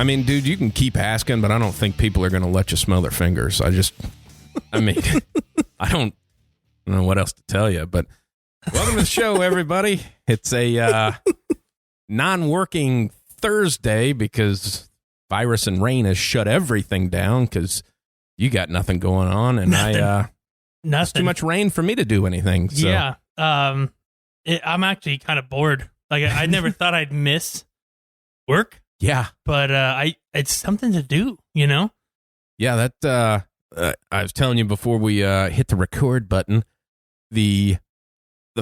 mean, dude, you can keep asking, but I don't think people are going to let you smell their fingers. I mean, I don't know what else to tell you, but welcome to the show, everybody. It's a non-working Thursday because virus and rain has shut everything down because you got nothing going on, and nothing. It's too much rain for me to do anything. So. Yeah. I'm actually kind of bored. Like, I never thought I'd miss work. Yeah. But it's something to do, you know? Yeah, that I was telling you before we hit the record button, the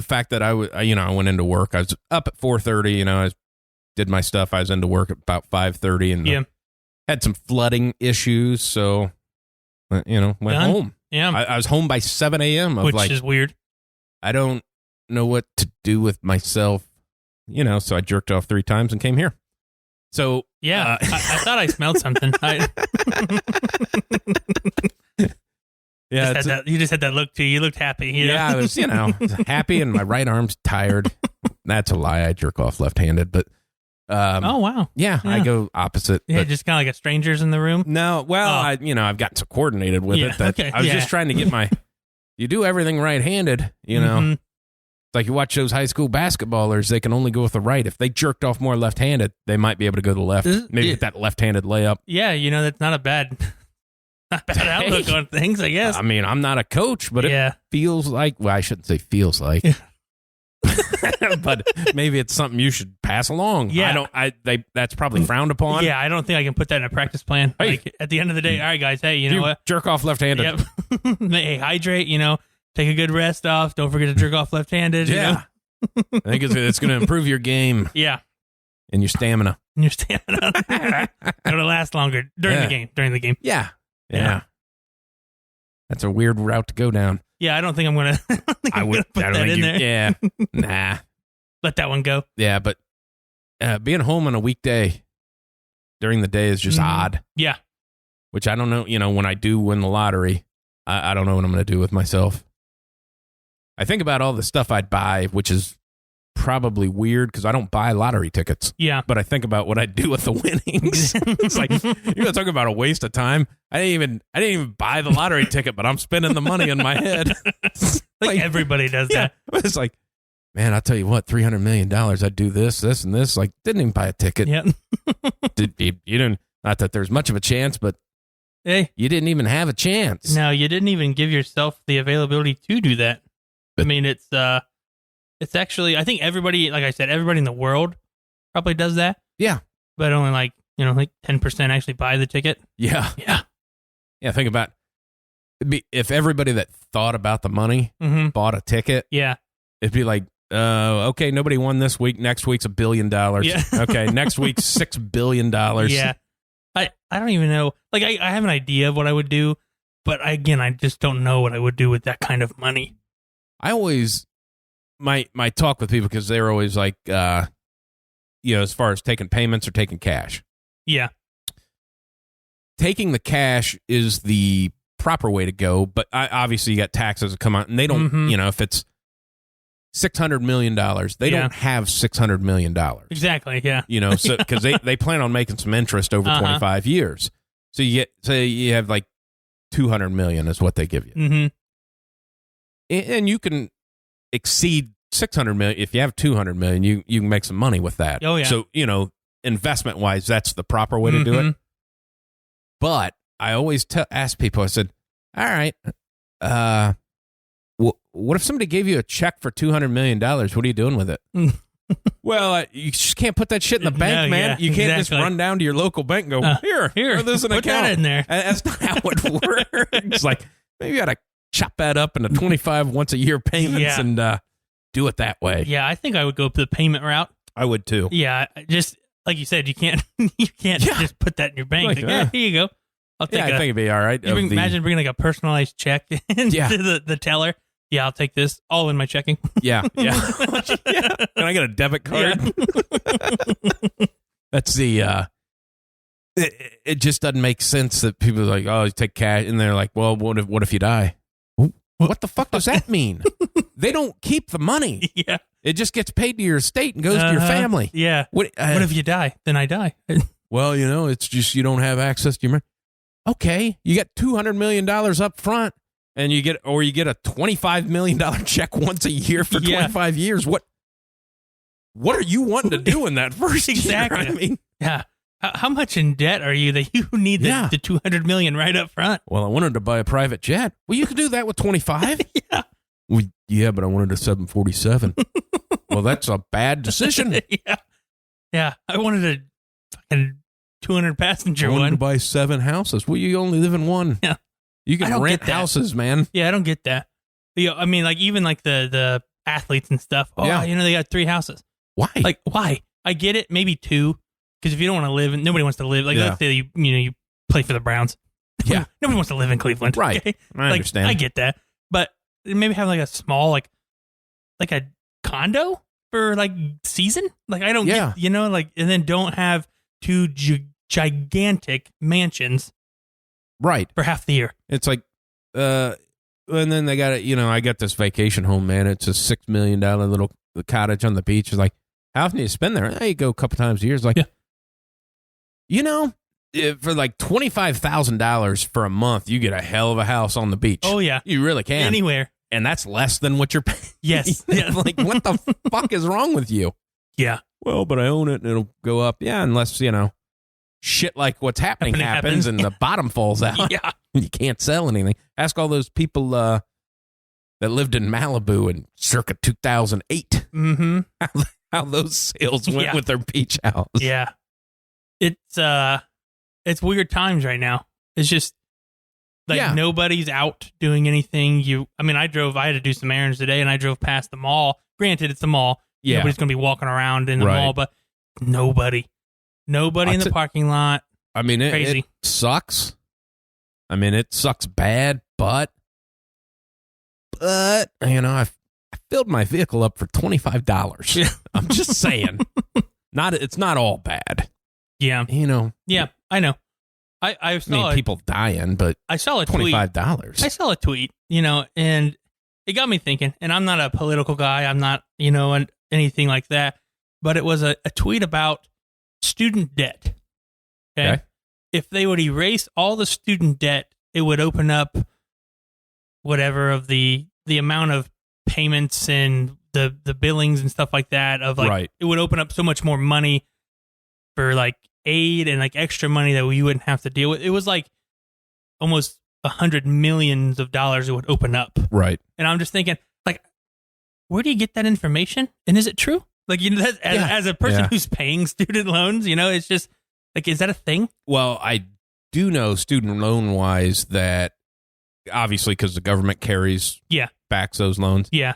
fact that I went into work. I was up at 4:30, I did my stuff. I was into work at about 5:30 and had some flooding issues, so went home. Yeah. I was home by 7 a.m. Which is weird. I don't know what to do with myself, so I jerked off 3 times and came here. So yeah, I thought I smelled something. Yeah, you just had that look too. You looked happy. Yeah, I was, happy, and my right arm's tired. That's a lie. I jerk off left-handed, but oh wow, yeah, I go opposite. Yeah, but, just kind of like a strangers in the room. No, well, I've gotten so coordinated with it that I was just trying to get my. You do everything right-handed, Mm-hmm. It's like you watch those high school basketballers; they can only go with the right. If they jerked off more left-handed, they might be able to go to the left. Maybe get that left-handed layup. Yeah, that's not a bad. Not bad outlook on things, I guess. I mean, I'm not a coach, but it feels like, well, I shouldn't say feels like, but maybe it's something you should pass along. Yeah. That's probably frowned upon. Yeah, I don't think I can put that in a practice plan. Hey. Like, at the end of the day, all right, guys, hey, you know what? Jerk off left-handed. Yep. Hey, hydrate, take a good rest off. Don't forget to jerk off left-handed. Yeah. I think it's going to improve your game. Yeah. And your stamina. It'll last longer during the game. Yeah. Yeah. That's a weird route to go down. Yeah, I don't think I'm going to put that in there. Yeah. Nah. Let that one go. Yeah, but being home on a weekday during the day is just odd. Yeah. Which I don't know, when I do win the lottery, I don't know what I'm going to do with myself. I think about all the stuff I'd buy, which is probably weird because I don't buy lottery tickets. Yeah. But I think about what I'd do with the winnings. It's like, you're going to talk about a waste of time. I didn't even buy the lottery ticket, but I'm spending the money in my head. like everybody does that. It's like, man, I'll tell you what, $300 million, I'd do this, this, and this. Like, didn't even buy a ticket. Yeah. You didn't, not that there's much of a chance, but hey, you didn't even have a chance. No, you didn't even give yourself the availability to do that. I mean, it's actually, I think everybody, like I said, everybody in the world probably does that. Yeah. But only like 10% actually buy the ticket. Yeah. Yeah. Yeah. Think about if everybody that thought about the money bought a ticket. Yeah. It'd be like, okay, nobody won this week. Next week's $1 billion. Yeah. Okay. Next week's $6 billion. Yeah. I don't even know. Like, I have an idea of what I would do, but again, I just don't know what I would do with that kind of money. I always, my talk with people, because they're always like, as far as taking payments or taking cash. Yeah. Taking the cash is the proper way to go, but obviously you got taxes that come out, and they don't, if it's $600 million, they don't have $600 million. Exactly, yeah. So because they plan on making some interest over 25 years. So you have like $200 million is what they give you. Mm-hmm. And you can exceed $600 million. If you have $200 million, you can make some money with that. Oh, yeah. So, investment wise, that's the proper way to do it. But I always ask people, I said, all right, what if somebody gave you a check for $200 million? What are you doing with it? Well, you just can't put that shit in the bank, man. Yeah, you can't just run down to your local bank and go, here, this is an put account. that in there. That's not how it works. It's like, maybe you got to chop that up into 25 once a year payments and do it that way. Yeah, I think I would go the payment route. I would too. Yeah, just like you said, you can't just put that in your bank. Here you go. I'll take I think it'd be all right. Imagine bringing like a personalized check into the teller. Yeah, I'll take this all in my checking. Yeah. Can I get a debit card? Yeah. That's the. It just doesn't make sense that people are like, oh, you take cash, and they're like, well, what if you die? What the fuck does that mean? They don't keep the money. Yeah. It just gets paid to your estate and goes to your family. Yeah. What if you die? Then I die. Well, it's just you don't have access to your money. Okay, you get $200 million up front, and you get a $25 million check once a year for 25 years. What are you wanting to do in that first exactly. year? I mean, yeah. How much in debt are you that you need the $200 million right up front? Well, I wanted to buy a private jet. Well, you could do that with 25. Yeah. Well, yeah, but I wanted a 747. Well, that's a bad decision. Yeah. I wanted a fucking 200 passenger I wanted one. to buy 7 houses. Well, you only live in one. Yeah. You can rent houses, man. Yeah, I don't get that. I mean, like, even like the athletes and stuff. Oh, they got 3 houses. Why? Like, why? I get it. Maybe 2. Because if you don't want to live, nobody wants to live. Like, let's say you play for the Browns. Yeah. Nobody wants to live in Cleveland. Right. Okay? I understand. I get that. But maybe have like a small, like a condo for like season. Like, I don't get, and then don't have 2 gigantic mansions. Right. For half the year. It's like, and then they got it, I got this vacation home, man. It's a $6 million little cottage on the beach. It's like, how often do you spend there? You go a couple times a year. It's like, for like $25,000 for a month, you get a hell of a house on the beach. Oh, yeah. You really can. Anywhere. And that's less than what you're paying. Yes. Like, what the fuck is wrong with you? Yeah. Well, but I own it and it'll go up. Yeah, unless, shit like what's happening happens and the bottom falls out. Yeah. You can't sell anything. Ask all those people that lived in Malibu in circa 2008. Mm-hmm. How those sales went with their beach house. Yeah. It's weird times right now. It's just like nobody's out doing anything. I had to do some errands today and I drove past the mall. Granted, it's the mall. Yeah. Nobody's going to be walking around in the mall, but nobody in the parking lot. I mean, it sucks. I mean, it sucks bad, but I filled my vehicle up for $25. Yeah. I'm just saying. It's not all bad. Yeah. Yeah, I know. I saw people dying, but I saw a tweet. $25. I saw a tweet, and it got me thinking, and I'm not a political guy. I'm not, anything like that, but it was a tweet about student debt. Okay. If they would erase all the student debt, it would open up whatever of the amount of payments and the billings and stuff like that it would open up so much more money for like aid and like extra money that we wouldn't have to deal with. It was like almost $100 million it would open up. Right. And I'm just thinking, like, where do you get that information? And is it true? Like, as a person who's paying student loans, it's just like, is that a thing? Well, I do know student loan wise that obviously because the government backs those loans. Yeah.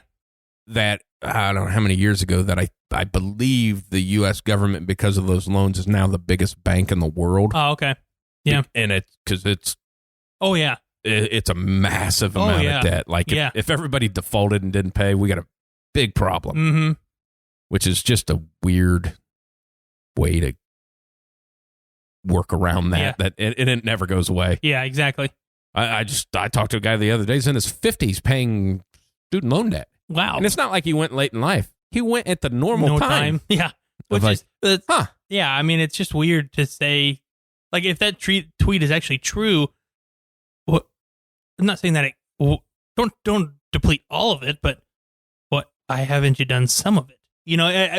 That I don't know how many years ago that I believe the U.S. government, because of those loans, is now the biggest bank in the world. Oh, okay. Yeah. And it's oh, yeah. It's a massive amount of debt. Like if everybody defaulted and didn't pay, we got a big problem. Mm-hmm. Which is just a weird way to work around that. That it never goes away. Yeah, exactly. I talked to a guy the other day. He's in his 50s paying student loan debt. Wow. And it's not like he went late in life. He went at the normal time. Yeah. Which is, yeah, I mean, it's just weird to say, like, if that tweet is actually true, I'm not saying that don't deplete all of it, but why haven't you done some of it?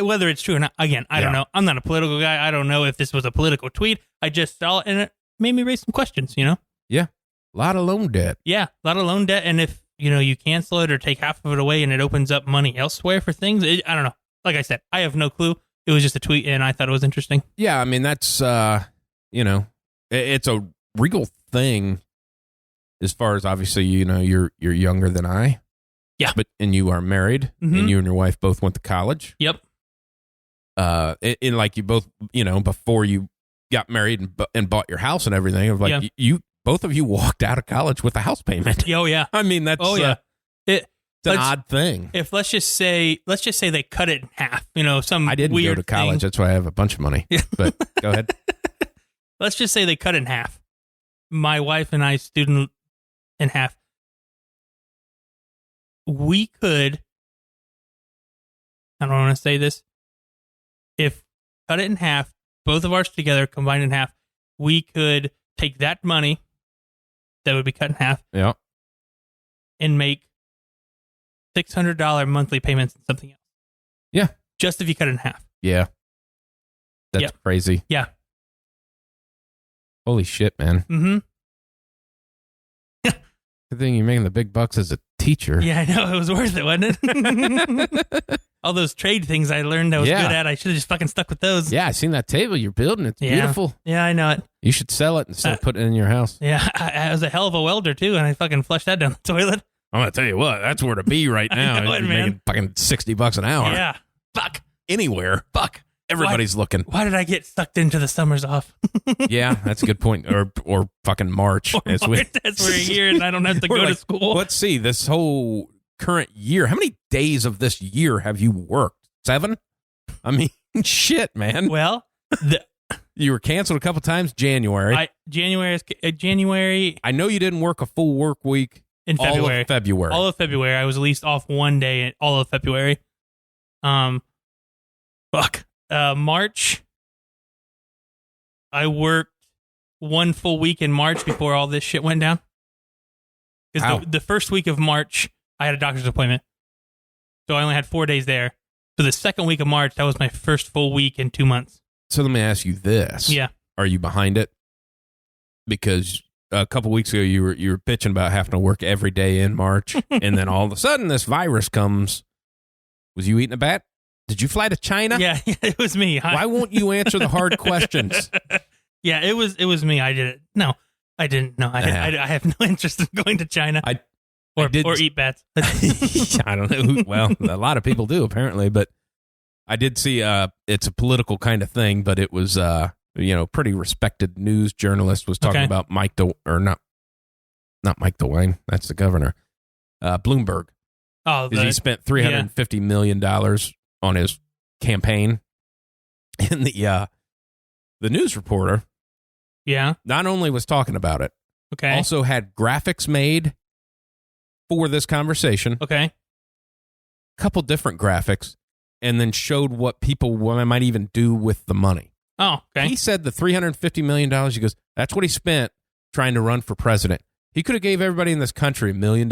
Whether it's true or not, again, I don't know. I'm not a political guy. I don't know if this was a political tweet. I just saw it and it made me raise some questions, Yeah. A lot of loan debt. Yeah. A lot of loan debt. And if, you cancel it or take half of it away and it opens up money elsewhere for things, I don't know. Like I said, I have no clue. It was just a tweet and I thought it was interesting. Yeah. I mean, that's, it's a real thing as far as obviously, you're younger than I. Yeah. And you are married and you and your wife both went to college. Yep. And like you both, before you got married and bought your house and everything, of like both of you walked out of college with a house payment. Oh yeah. I mean, that's it's an odd thing. If let's just say they cut it in half, some I didn't weird go to college. thing. That's why I have a bunch of money. But go ahead. Let's just say they cut it in half. My wife and I student in half. We could, I don't want to say this, if cut it in half, both of ours together, combined in half, we could take that money that would be cut in half Yeah. and make $600 monthly payments and something else. Yeah. Just if you cut it in half. Yeah. That's Yep. crazy. Yeah. Holy shit, man. Mm-hmm. Good thing you're making the big bucks as a teacher. Yeah, I know. It was worth it, wasn't it? All those trade things I learned I was good at, I should have just fucking stuck with those. Yeah, I seen that table you're building. It's Yeah. beautiful. Yeah, I know it. You should sell it instead of putting it in your house. Yeah, I was a hell of a welder, too, and I fucking flushed that down the toilet. I'm going to tell you what, that's where to be right now. I know it, You're man. making fucking $60 an hour. Yeah. Fuck. Anywhere. Fuck. Everybody's looking. Why did I get sucked into the summers off? Yeah, that's a good point. Or fucking March. That's we're here and I don't have to go to school. Let's see, this whole current year, how many days of this year have you worked? 7? I mean, shit, man. Well, You were canceled a couple times. January. January. I know you didn't work a full work week. In February. All of February. All of February. I was at least off one day in all of February. March. I worked one full week in March before all this shit went down. Because the first week of March, I had a doctor's appointment. So I only had 4 days there. So the second week of March, that was my first full week in 2 months. So let me ask you this. Yeah. Are you behind it? Because a couple weeks ago, you were bitching about having to work every day in March. And then all of a sudden, this virus comes. Was you eating a bat? Did you fly to China? Yeah, it was me. Why won't you answer the hard questions? Yeah, it was me. I did it. No, I didn't. No, I have no interest in going to China or eat bats. I don't know. Well, a lot of people do apparently, but I did see. It's a political kind of thing, but it was pretty respected news journalist was talking about not Mike DeWine. That's the governor. Bloomberg. Oh, he spent $350 million on his campaign, and the news reporter, not only was talking about it, also had graphics made for this conversation. A couple different graphics, and then showed what people might even do with the money. Oh, okay. He said the $350 million. He goes, that's what he spent trying to run for president. He could have gave everybody in this country $1 million,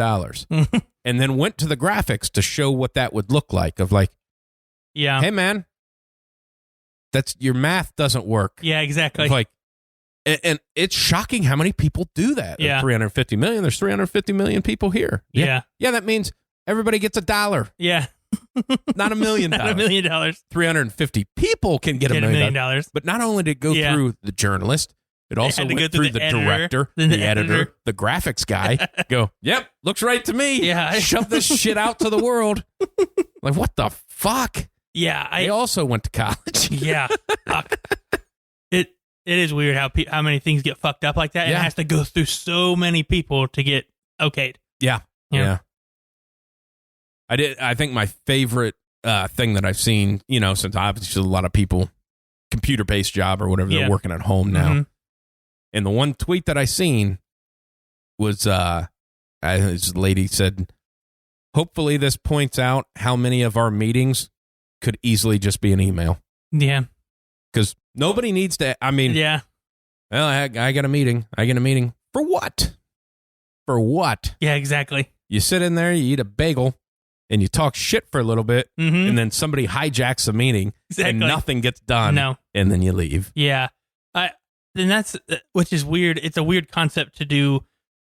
and then went to the graphics to show what that would look like. Of like. Yeah. Hey, man, that's your math doesn't work. Yeah, exactly. It's like, and it's shocking how many people do that. Yeah. 350 million. There's 350 million people here. Yeah. Yeah, that means everybody gets $1. Yeah. Not $1 million. Not $1 million. 350 people can get $1 million. But not only did it go through the journalist, it also went through the director, the editor, the graphics guy. Go, yep, looks right to me. Yeah. Shove this shit out to the world. Like, what the fuck? Yeah, I also went to college. Yeah, fuck. It is weird how many things get fucked up like that. And it has to go through so many people to get okayed. Yeah. I think my favorite thing that I've seen, since obviously a lot of people computer based job or whatever, they're working at home now. Mm-hmm. And the one tweet that I seen was this lady said, "Hopefully this points out how many of our meetings could easily just be an email." Yeah. Because nobody needs to, well, I got a meeting. I get a meeting. For what? For what? Yeah, exactly. You sit in there, you eat a bagel, and you talk shit for a little bit, and then somebody hijacks the meeting, and nothing gets done. No. And then you leave. Yeah. And that's, which is weird. It's a weird concept to do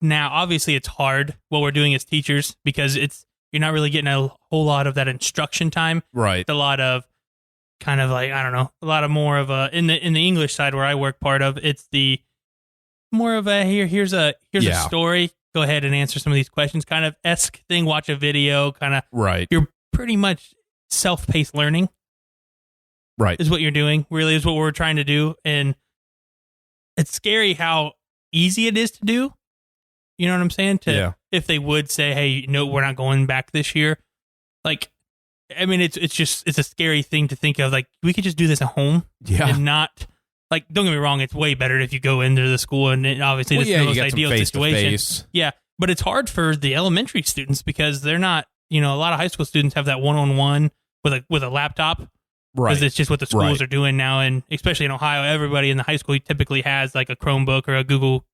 now. Obviously, it's hard what we're doing as teachers because you're not really getting a whole lot of that instruction time. Right. It's a lot of kind of like, I don't know, a lot of more of a, in the English side where I work part of, it's the more of a, here's a story. Go ahead and answer some of these questions kind of esque thing. Watch a video kind of. Right. You're pretty much self-paced learning. Right. Is what you're doing. Really is what we're trying to do. And it's scary how easy it is to do. You know what I'm saying? If they would say, hey, no, we're not going back this year. Like, I mean, it's a scary thing to think of. Like, we could just do this at home. Yeah. And not, like, don't get me wrong, it's way better if you go into the school and obviously it's the most ideal situation. Yeah. But it's hard for the elementary students because they're not, a lot of high school students have that one-on-one with a laptop. Because it's just what the schools Right. are doing now, and especially in Ohio, everybody in the high school typically has like a Chromebook or a Google,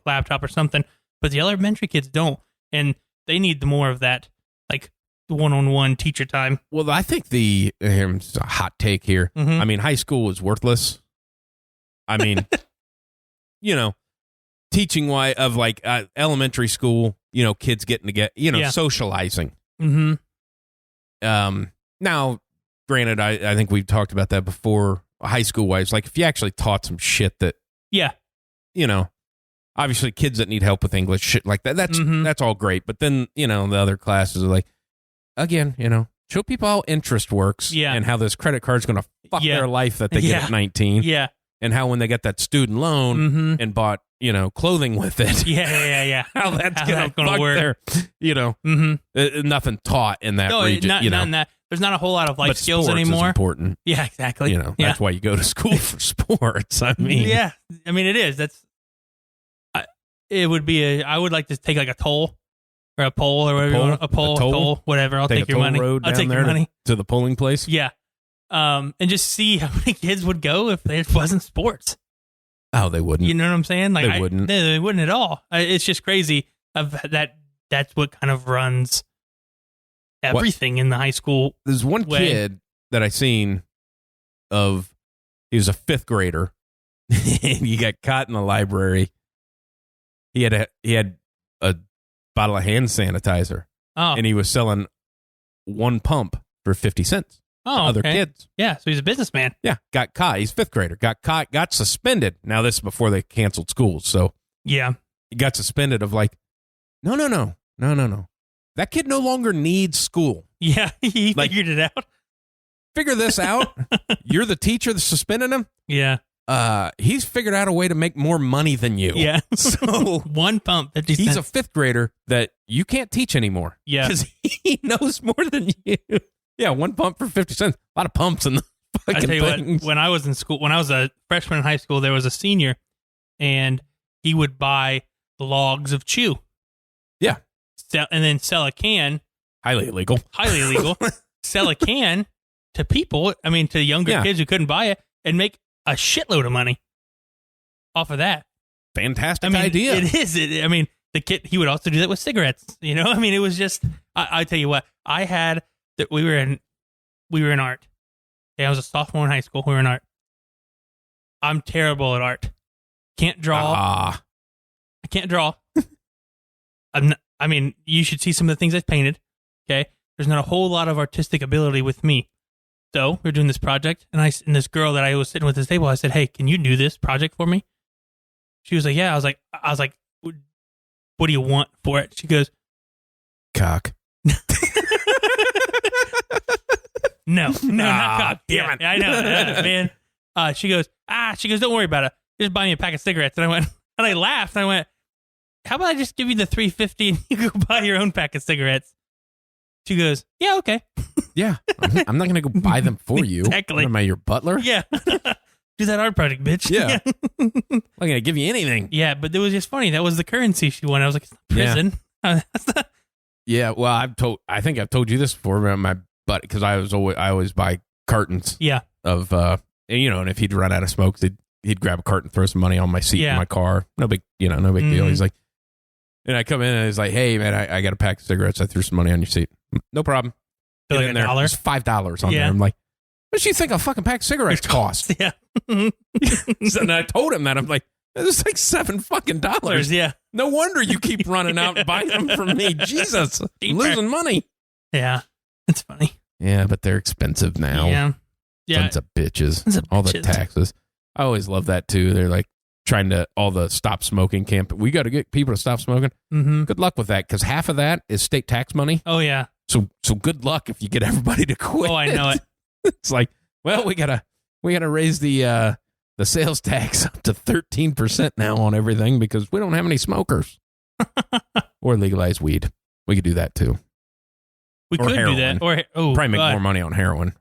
laptop or something. But the elementary kids don't, and they need more of that, like one-on-one teacher time. Well, I think here's a hot take here. Mhm. I mean, high school is worthless. I mean, teaching why of like elementary school, kids getting together, socializing. Mm-hmm. Now, granted, I think we've talked about that before. High school wise, like if you actually taught some shit that, obviously kids that need help with English, shit like that. That's all great. But then the other classes are like, again, show people how interest works, and how this credit card is going to fuck their life that they get at 19, and how when they get that student loan and bought clothing with it, how that's going to work. Nothing taught in that region. Not in that. There's not a whole lot of life but skills sports anymore. Is important. Yeah, exactly. That's why you go to school for sports. I mean, it is. It would be I would like to take like a toll or a poll or whatever you want. A toll, whatever. I'll take your money. I'll take your money to the polling place. Yeah. And just see how many kids would go if it wasn't sports. Oh, they wouldn't. You know what I'm saying? Like they wouldn't. They wouldn't at all. It's just crazy of that. That's what kind of runs everything in the high school. There's one kid that I seen he was a 5th grader and he got caught in the library. He had a bottle of hand sanitizer. Oh. And he was selling one pump for 50 cents to other kids. Yeah, so he's a businessman. Yeah, got caught. He's 5th grader. Got caught, got suspended. Now this is before they canceled schools. So yeah, he got suspended of like, no. That kid no longer needs school. Yeah, he figured it out. Figure this out. You're the teacher that's suspending him. Yeah. He's figured out a way to make more money than you. Yeah. So one pump, 50 cents. He's a 5th grader that you can't teach anymore. Yeah. Because he knows more than you. Yeah, one pump for 50 cents. A lot of pumps in the fucking things. I tell you what, when I was in school, when I was a freshman in high school, there was a senior, and he would buy logs of chew. Yeah. And then sell a can. Highly illegal. Sell a can to people, to younger kids who couldn't buy it, and make a shitload of money off of that. Fantastic idea. It is. The kid, he would also do that with cigarettes. It was just, I tell you what, we were in art. Okay, I was a sophomore in high school. We were in art. I'm terrible at art. Can't draw. I can't draw. You should see some of the things I've painted. Okay. There's not a whole lot of artistic ability with me. So we were doing this project, and this girl that I was sitting with at this table, I said, "Hey, can you do this project for me?" She was like, "Yeah." I was like, "What do you want for it?" She goes, "Cock." No, not cock. Damn it. I know, man. She goes, "Don't worry about it. Just buy me a pack of cigarettes." And I laughed. And I went, "How about I just give you the $3.50 and you go buy your own pack of cigarettes?" She goes, "Yeah, okay." Yeah, I'm not going to go buy them for you. Exactly. Am I your butler? Yeah. Do that art project, bitch. Yeah. I'm not going to give you anything. Yeah, but it was just funny. That was the currency she wanted. I was like, prison. Yeah, well, I think I've told you this before about my buddy, because I always buy cartons. Yeah. Of, and if he'd run out of smoke, he'd grab a carton, throw some money on my seat in my car. No big deal. He's like, and I come in and he's like, "Hey, man, I got a pack of cigarettes. I threw some money on your seat." No problem. Like in there. $1? There's $5 on there. I'm like, what do you think a fucking pack of cigarettes cost? Yeah. And I told him that. I'm like, it's like $7 fucking. Yeah. No wonder you keep running out and buying them from me. Jesus. I'm losing money. Yeah. It's funny. Yeah, but they're expensive now. Yeah. Sons of bitches. All the taxes. I always love that too. They're like trying to, all the stop smoking camp. We got to get people to stop smoking. Mm-hmm. Good luck with that, because half of that is state tax money. Oh, yeah. So good luck if you get everybody to quit. Oh, I know it. It's like, well, we gotta raise the sales tax up to 13% now on everything because we don't have any smokers. Or legalize weed. We could do that too. We could heroin. do that. Or probably make more money on heroin.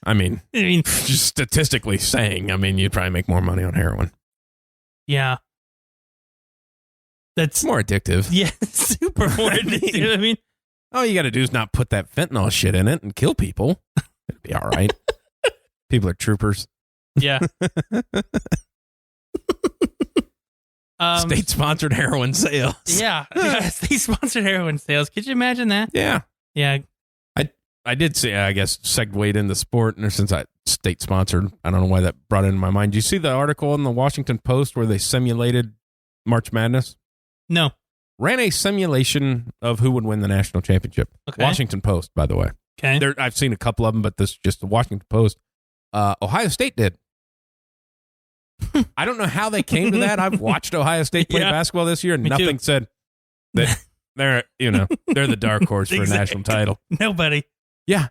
I mean, just statistically saying, you'd probably make more money on heroin. Yeah. That's more addictive. Yeah, super more addictive. All you got to do is not put that fentanyl shit in it and kill people. It'll be all right. People are troopers. Yeah. State-sponsored heroin sales. Yeah. State-sponsored heroin sales. Could you imagine that? Yeah. Yeah. I did see, I guess, segued into sport, and since I state-sponsored, I don't know why that brought it into my mind. Did you see the article in the Washington Post where they simulated March Madness? No. Ran a simulation of who would win the national championship. Okay. Washington Post, by the way. Okay. I've seen a couple of them, but this is just the Washington Post. Ohio State did. I don't know how they came to that. I've watched Ohio State play basketball this year, and nothing said that they're the dark horse for a national title. Nobody. Yeah.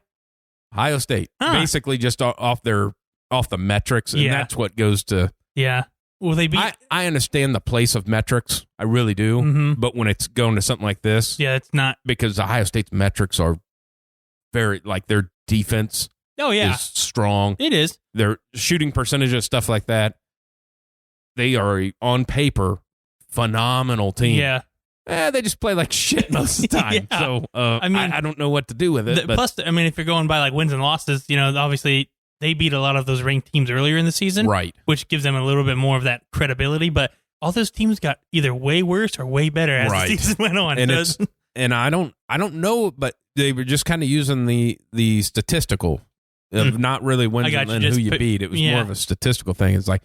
Ohio State. Basically just off the metrics, and that's what goes to. Yeah. Will they be? I understand the place of metrics. I really do. Mm-hmm. But when it's going to something like this, it's not. Because Ohio State's metrics are very, like, their defense is strong. It is. Their shooting percentages, stuff like that. They are, on paper, phenomenal team. Yeah. They just play like shit most of the time. Yeah. So, I don't know what to do with it. Plus, if you're going by like wins and losses, obviously they beat a lot of those ranked teams earlier in the season. Right. Which gives them a little bit more of that credibility. But all those teams got either way worse or way better as the season went on. And I don't know, but they were just kind of using the statistical of not really wins and who you beat. It was more of a statistical thing. It's like,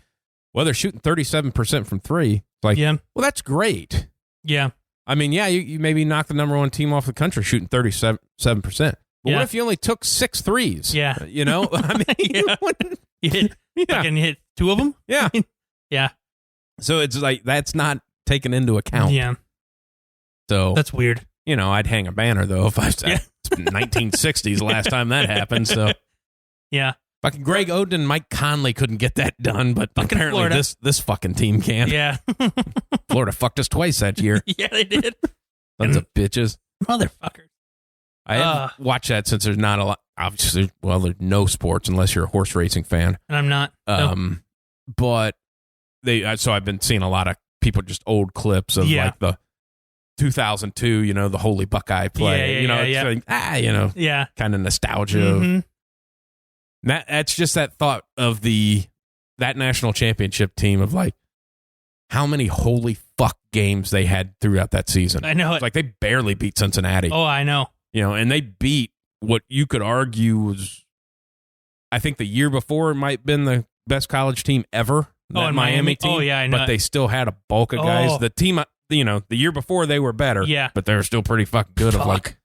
well, they're shooting 37% from three. It's like, well, that's great. Yeah. I mean, you maybe knock the number one team off the country shooting 37%. But what if you only took 6 threes? Yeah. I mean, you hit 2 of them? Yeah. Yeah. So it's like, that's not taken into account. Yeah. So that's weird. I'd hang a banner, though, if it's been 1960s last time that happened. So, yeah. Fucking Greg Oden and Mike Conley couldn't get that done, but fucking apparently Florida. this fucking team can. Yeah. Florida fucked us twice that year. Yeah, they did. Sons of bitches. Motherfuckers. I haven't watched that since there's not a lot. Obviously, well, there's no sports unless you're a horse racing fan. And I'm not. But so I've been seeing a lot of people, just old clips of like the 2002, the Holy Buckeye play. Kind of nostalgia. Mm-hmm. That's just that thought of that national championship team of like how many holy fuck games they had throughout that season. I know it. It's like they barely beat Cincinnati. Oh, I know. And they beat what you could argue was, I think the year before might have been the best college team ever. In Miami team. Oh, yeah, I know. But they still had a bulk of guys. The team, the year before they were better. Yeah. But they were still pretty fucking good. Fuck. Of like,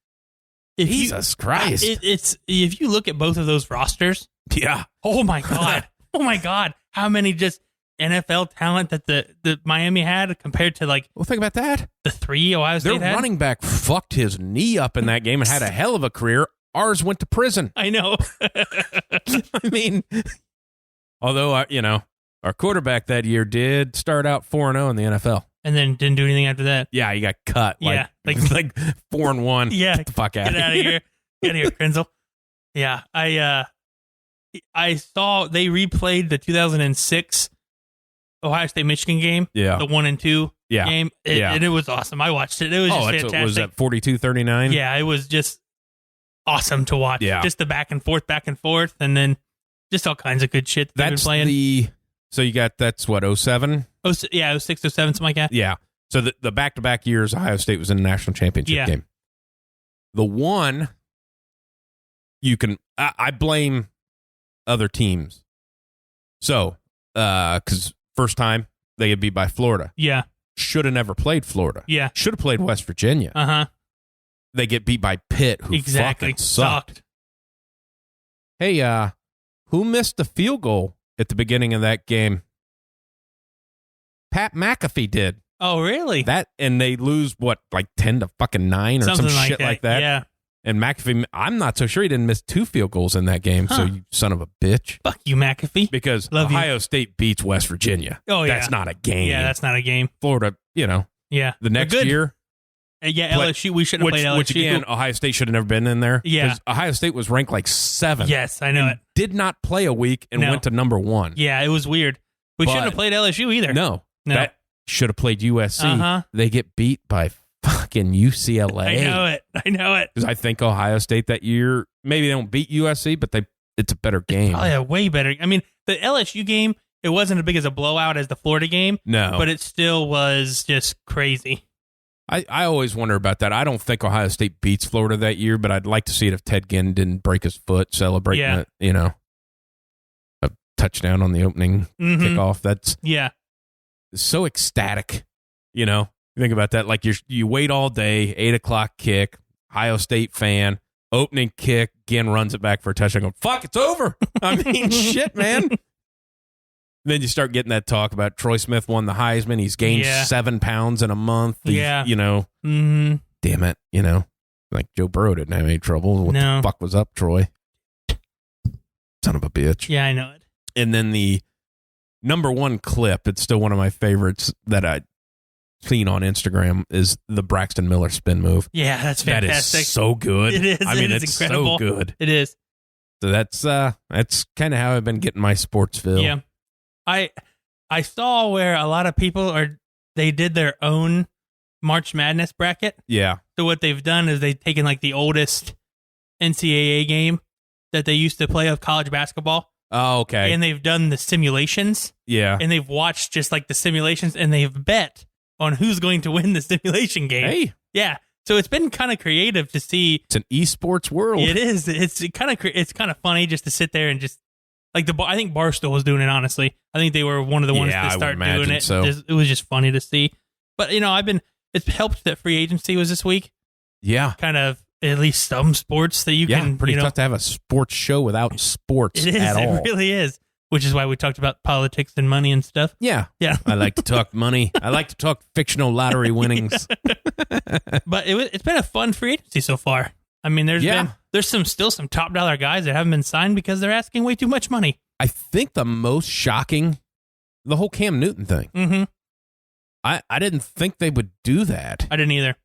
Jesus Christ. It's if you look at both of those rosters. Yeah. Oh my God. Oh my God. How many just NFL talent that the Miami had compared to like. Well, think about that. The 3 Ohio State had. Their running back fucked his knee up in that game and had a hell of a career. Ours went to prison. I know. I mean, although, our quarterback that year did start out 4-0 in the NFL. And then didn't do anything after that. Yeah, he got cut. Yeah. Like 4-1. Yeah. Get the fuck out of here. Get out of here, Krenzel. Yeah. I saw they replayed the 2006 Ohio State Michigan game. Yeah. The 1 and 2 game. And it was awesome. I watched it. It was just fantastic. Was that 42-39? Yeah, it was just awesome to watch. Yeah. Just the back and forth, and then just all kinds of good shit they've been playing. So you got, that's what, 07? Oh, yeah, 06, 07, something like that. Yeah. So the back-to-back years, Ohio State was in the national championship game. The one, I blame other teams. So, because first time, they get beat by Florida. Yeah. Should have never played Florida. Yeah. Should have played West Virginia. Uh-huh. They get beat by Pitt, who fucking sucked. Hey, who missed the field goal at the beginning of that game? Pat McAfee did. Oh, really? And they lose, what, like 10 to fucking 9 or something some shit like that? Yeah. And McAfee, I'm not so sure he didn't miss 2 field goals in that game, so you son of a bitch. Fuck you, McAfee. Because Ohio State beats West Virginia. Oh, yeah. That's not a game. Yeah, that's not a game. Florida, Yeah. The next year. LSU, we shouldn't have played LSU. Which, again, Ohio State should have never been in there. Yeah. Because Ohio State was ranked like 7th. Yes, I know it. Did not play a week and went to number 1. Yeah, it was weird. We shouldn't have played LSU either. No. That should have played USC. Uh-huh. They get beat by fucking UCLA. I know it. Because I think Ohio State that year, maybe they don't beat USC, but they it's a better game. Oh yeah, way better. I mean, the LSU game, it wasn't as big as a blowout as the Florida game. No, but it still was just crazy. I always wonder about that. I don't think Ohio State beats Florida that year, but I'd like to see it if Ted Ginn didn't break his foot celebrating a touchdown on the opening kickoff. That's so ecstatic. You think about that. Like you wait all day, 8:00 kick, Ohio State fan, opening kick, Ginn runs it back for a touchdown. Go, fuck, it's over. I mean, shit, man. Then you start getting that talk about Troy Smith won the Heisman. He's gained 7 pounds in a month. Damn it. Like Joe Burrow didn't have any trouble. What the fuck was up, Troy? Son of a bitch. Yeah, I know it. And then the number one clip, it's still one of my favorites that I've seen on Instagram, is the Braxton Miller spin move. Yeah, that's fantastic. That is so good. It is. I mean, it's incredible. so good. It is. So that's kind of how I've been getting my sports fill. Yeah. I saw where a lot of people they did their own March Madness bracket. Yeah. So what they've done is they've taken like the oldest NCAA game that they used to play of college basketball. Oh, okay. And they've done the simulations. Yeah. And they've watched just like the simulations and they've bet on who's going to win the simulation game. Hey. Yeah. So it's been kind of creative to see. It's an esports world. It is. It's kind of funny just to sit there and just like I think Barstool was doing it, honestly. I think they were one of the ones to start doing it. So. It was just funny to see. But, it's helped that free agency was this week. Yeah. Kind of at least some sports that you can. Pretty tough to have a sports show without sports at all. It really is. Which is why we talked about politics and money and stuff. Yeah. Yeah. I like to talk money. I like to talk fictional lottery winnings. But it's been a fun free agency so far. I mean, there's still some top dollar guys that haven't been signed because they're asking way too much money. I think the most shocking, the whole Cam Newton thing. Mm-hmm. I didn't think they would do that. I didn't either.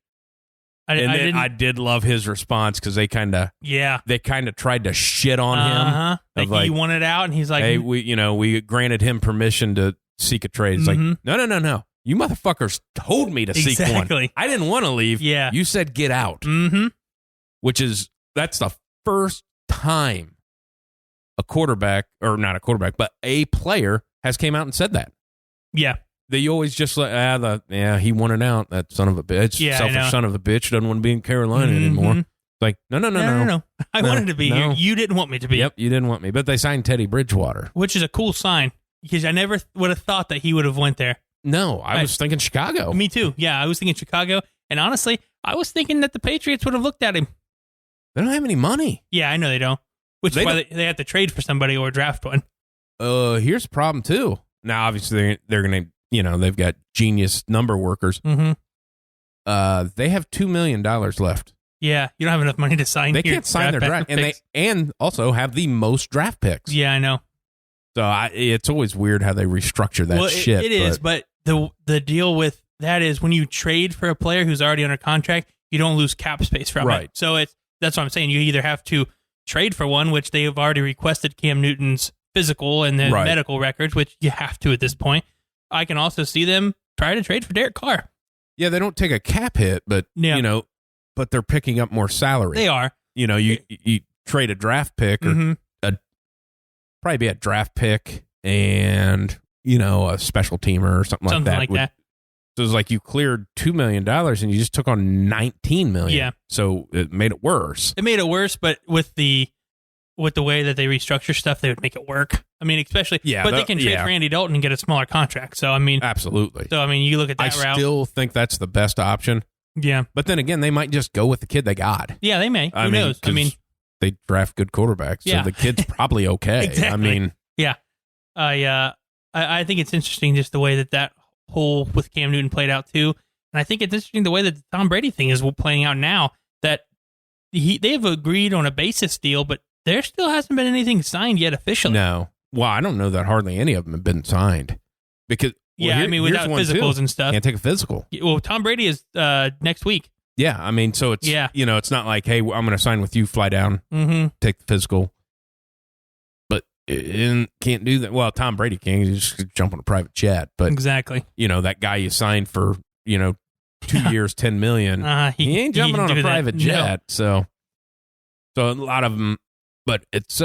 I did love his response because they kind of tried to shit on him. Like he wanted out, and he's like, "Hey, we granted him permission to seek a trade." It's like, no, you motherfuckers told me to seek one. I didn't want to leave. Yeah, you said get out. Mm-hmm. That's the first time a quarterback, or not a quarterback, but a player has came out and said that. Yeah. They always just like, he wanted out, that son of a bitch. Yeah, selfish son of a bitch doesn't want to be in Carolina anymore. It's like, no. I wanted to be here. You didn't want me to be. Yep, you didn't want me. But they signed Teddy Bridgewater. Which is a cool sign, because I never would have thought that he would have went there. No, I was thinking Chicago. Me too. Yeah, I was thinking Chicago. And honestly, I was thinking that the Patriots would have looked at him. They don't have any money. Yeah, I know they don't. Which is why they have to trade for somebody or draft one. Here's the problem, too. Now, obviously, they're going to, they've got genius number workers. Mm-hmm. They have $2 million left. Yeah, you don't have enough money to sign. They can't sign their draft, and also have the most draft picks. Yeah, I know. So it's always weird how they restructure that shit. It is, but the deal with that is when you trade for a player who's already under contract, you don't lose cap space from it. So that's what I'm saying. You either have to trade for one, which they have already requested Cam Newton's physical and then medical records, which you have to at this point. I can also see them try to trade for Derek Carr. Yeah, they don't take a cap hit, but but they're picking up more salary. They are. You trade a draft pick or probably be a draft pick and a special teamer or something like that. So it was like you cleared $2 million and you just took on $19 million. Yeah. So it made it worse. It made it worse, but with the way that they restructure stuff, they would make it work. I mean, especially, but they can trade for Andy Dalton and get a smaller contract. So, I mean, absolutely. So, I mean, you look at that route. I still think that's the best option. Yeah. But then again, they might just go with the kid they got. Yeah, they may. Who knows? I mean, they draft good quarterbacks. So the kid's probably okay. Exactly. I mean, yeah. I think it's interesting just the way that whole with Cam Newton played out too. And I think it's interesting the way that the Tom Brady thing is playing out now, that they've agreed on a basis deal, but there still hasn't been anything signed yet officially. No. Well, I don't know that hardly any of them have been signed because without physicals and stuff, can't take a physical. Well, Tom Brady is next week. Yeah, I mean, so it's it's not like, hey, I'm going to sign with you, fly down, take the physical, but can't do that. Well, Tom Brady can, you just jump on a private jet, but exactly, that guy you signed for 2 years, $10 million, he ain't jumping on a private jet. No. So a lot of them, but it's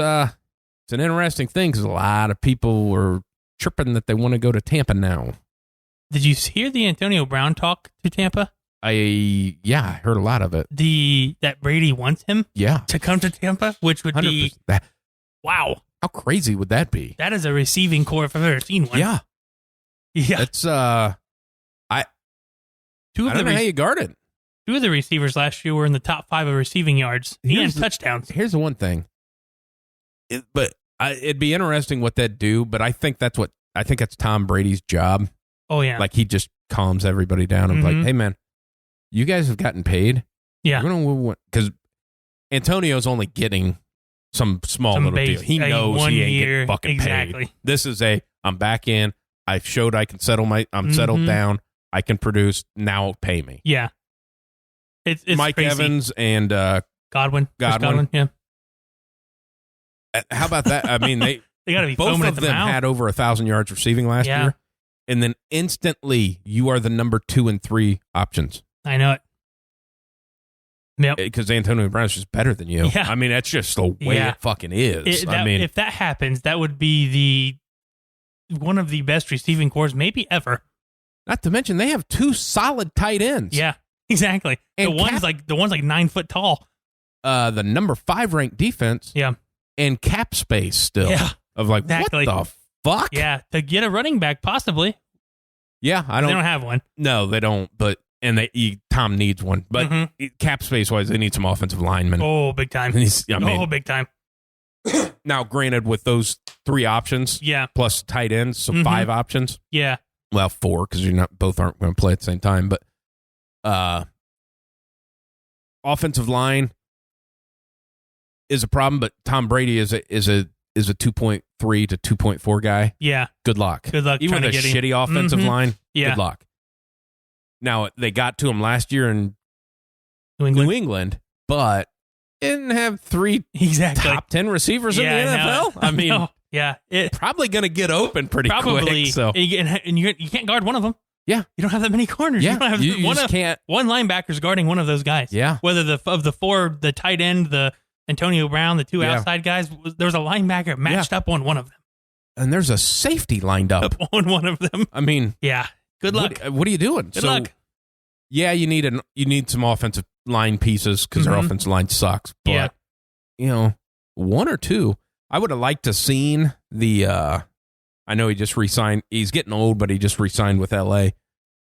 It's an interesting thing because a lot of people were chirping that they want to go to Tampa now. Did you hear the Antonio Brown talk to Tampa? I heard a lot of it. That Brady wants him to come to Tampa, which would be wow. How crazy would that be? That is a receiving core if I've ever seen one. Yeah. It's I don't know how you guard it. Two of the receivers last year were in the top 5 of receiving yards and touchdowns. Here's the one thing. It'd be interesting what they'd do, but I think that's Tom Brady's job. Oh yeah. Like he just calms everybody down and like, hey man, you guys have gotten paid. Yeah. Because Antonio's only getting some little deal. He knows he ain't getting fucking paid. This is I'm back in. I showed I can I'm settled down. I can produce. Now pay me. Yeah. It's Mike crazy. Evans and Godwin. Yeah. How about that? I mean, they got to be both of them out. had over 1,000 yards receiving last year, and then instantly you are the number 2 and 3 options. I know it. Yep. Because Antonio Brown's just better than you. Yeah. I mean, that's just the way it fucking is. If that happens, that would be one of the best receiving cores maybe ever. Not to mention they have 2 solid tight ends. Yeah, exactly. And the one's like 9 foot tall. The number 5 ranked defense. Yeah. And cap space still. Yeah. Of like, exactly. What the fuck? Yeah, to get a running back possibly. Yeah, They don't have one. No, they don't. But Tom needs one. But cap space wise, they need some offensive linemen. Oh, big time. Big time. Now, granted, with those 3 options, plus tight ends, so 5 options. Yeah. Well, 4 because both aren't going to play at the same time. But offensive line is a problem. But Tom Brady is a 2.3 to 2.4 guy. Yeah. Good luck. Even with a shitty offensive line. Yeah. Good luck. Now they got to him last year in New England, but didn't have 3 top 10 receivers in the NFL. I mean, probably going to get open pretty quick. So and you can't guard one of them. Yeah, you don't have that many corners. Yeah, you don't have can't. One linebacker's guarding one of those guys. Yeah, whether of the 4, the tight end, the Antonio Brown, the 2 outside guys, there's a linebacker matched up on one of them, and there's a safety lined up on one of them. I mean, good luck. What are you doing? Good luck. Yeah, you need some offensive line pieces because their offensive line sucks. But 1 or 2. I would have liked to seen the. I know he just re-signed. He's getting old, but he just re-signed with L.A.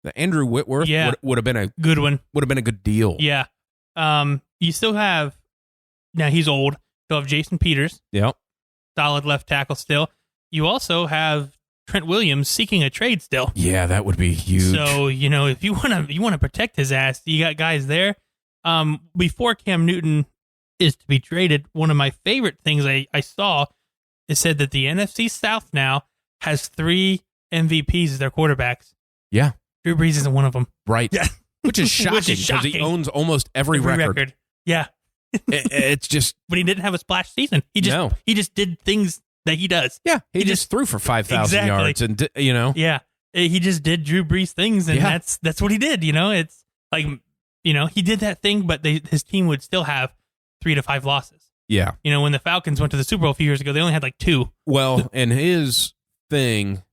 The Andrew Whitworth would have been a good one. Would have been a good deal. Yeah. You still have. Now he's old. You have Jason Peters. Yep. Solid left tackle still. You also have Trent Williams seeking a trade still. Yeah, that would be huge. So, if you want to protect his ass, you got guys there. Before Cam Newton is to be traded, one of my favorite things I saw is said that the NFC South now has 3 MVPs as their quarterbacks. Yeah. Drew Brees isn't one of them. Right. Yeah. Which is shocking because he owns almost every record. Yeah. It's just. But he didn't have a splash season. He just did things that he does. Yeah. He just threw for 5,000 yards and, Yeah. He just did Drew Brees things, and that's what he did. It's like, he did that thing, but his team would still have 3 to 5 losses. Yeah. When the Falcons went to the Super Bowl a few years ago, they only had like 2. Well, and his thing,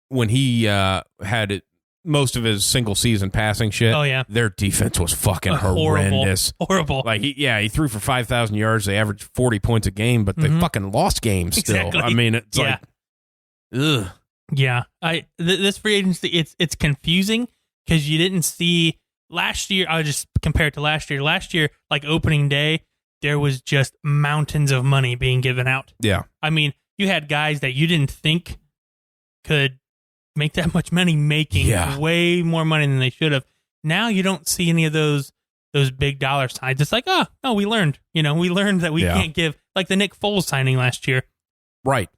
when he had most of his single season passing shit, their defense was fucking horrendous. Horrible. Like, he threw for 5,000 yards. They averaged 40 points a game, but they fucking lost games still. Exactly. I mean, it's like, ugh. Yeah. This free agency, it's confusing because you didn't see last year. I'll just compare it to last year. Last year, like opening day, there was just mountains of money being given out. Yeah. I mean, you had guys that you didn't think could make that much money making way more money than they should have. Now you don't see any of those big dollar signs. It's like, oh, we learned. We learned that we can't give, like the Nick Foles signing last year. Right.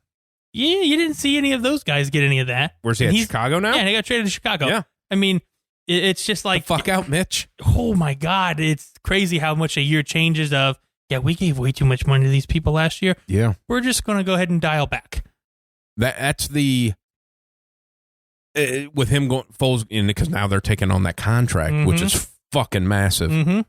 Yeah, you didn't see any of those guys get any of that. Where's he at, Chicago now? Yeah, he got traded to Chicago. Yeah. I mean, it's just like... The fuck out, Mitch. Oh, my God. It's crazy how much a year changes of, we gave way too much money to these people last year. Yeah. We're just going to go ahead and dial back. That's the... with him going Foles in, because now they're taking on that contract, which is fucking massive.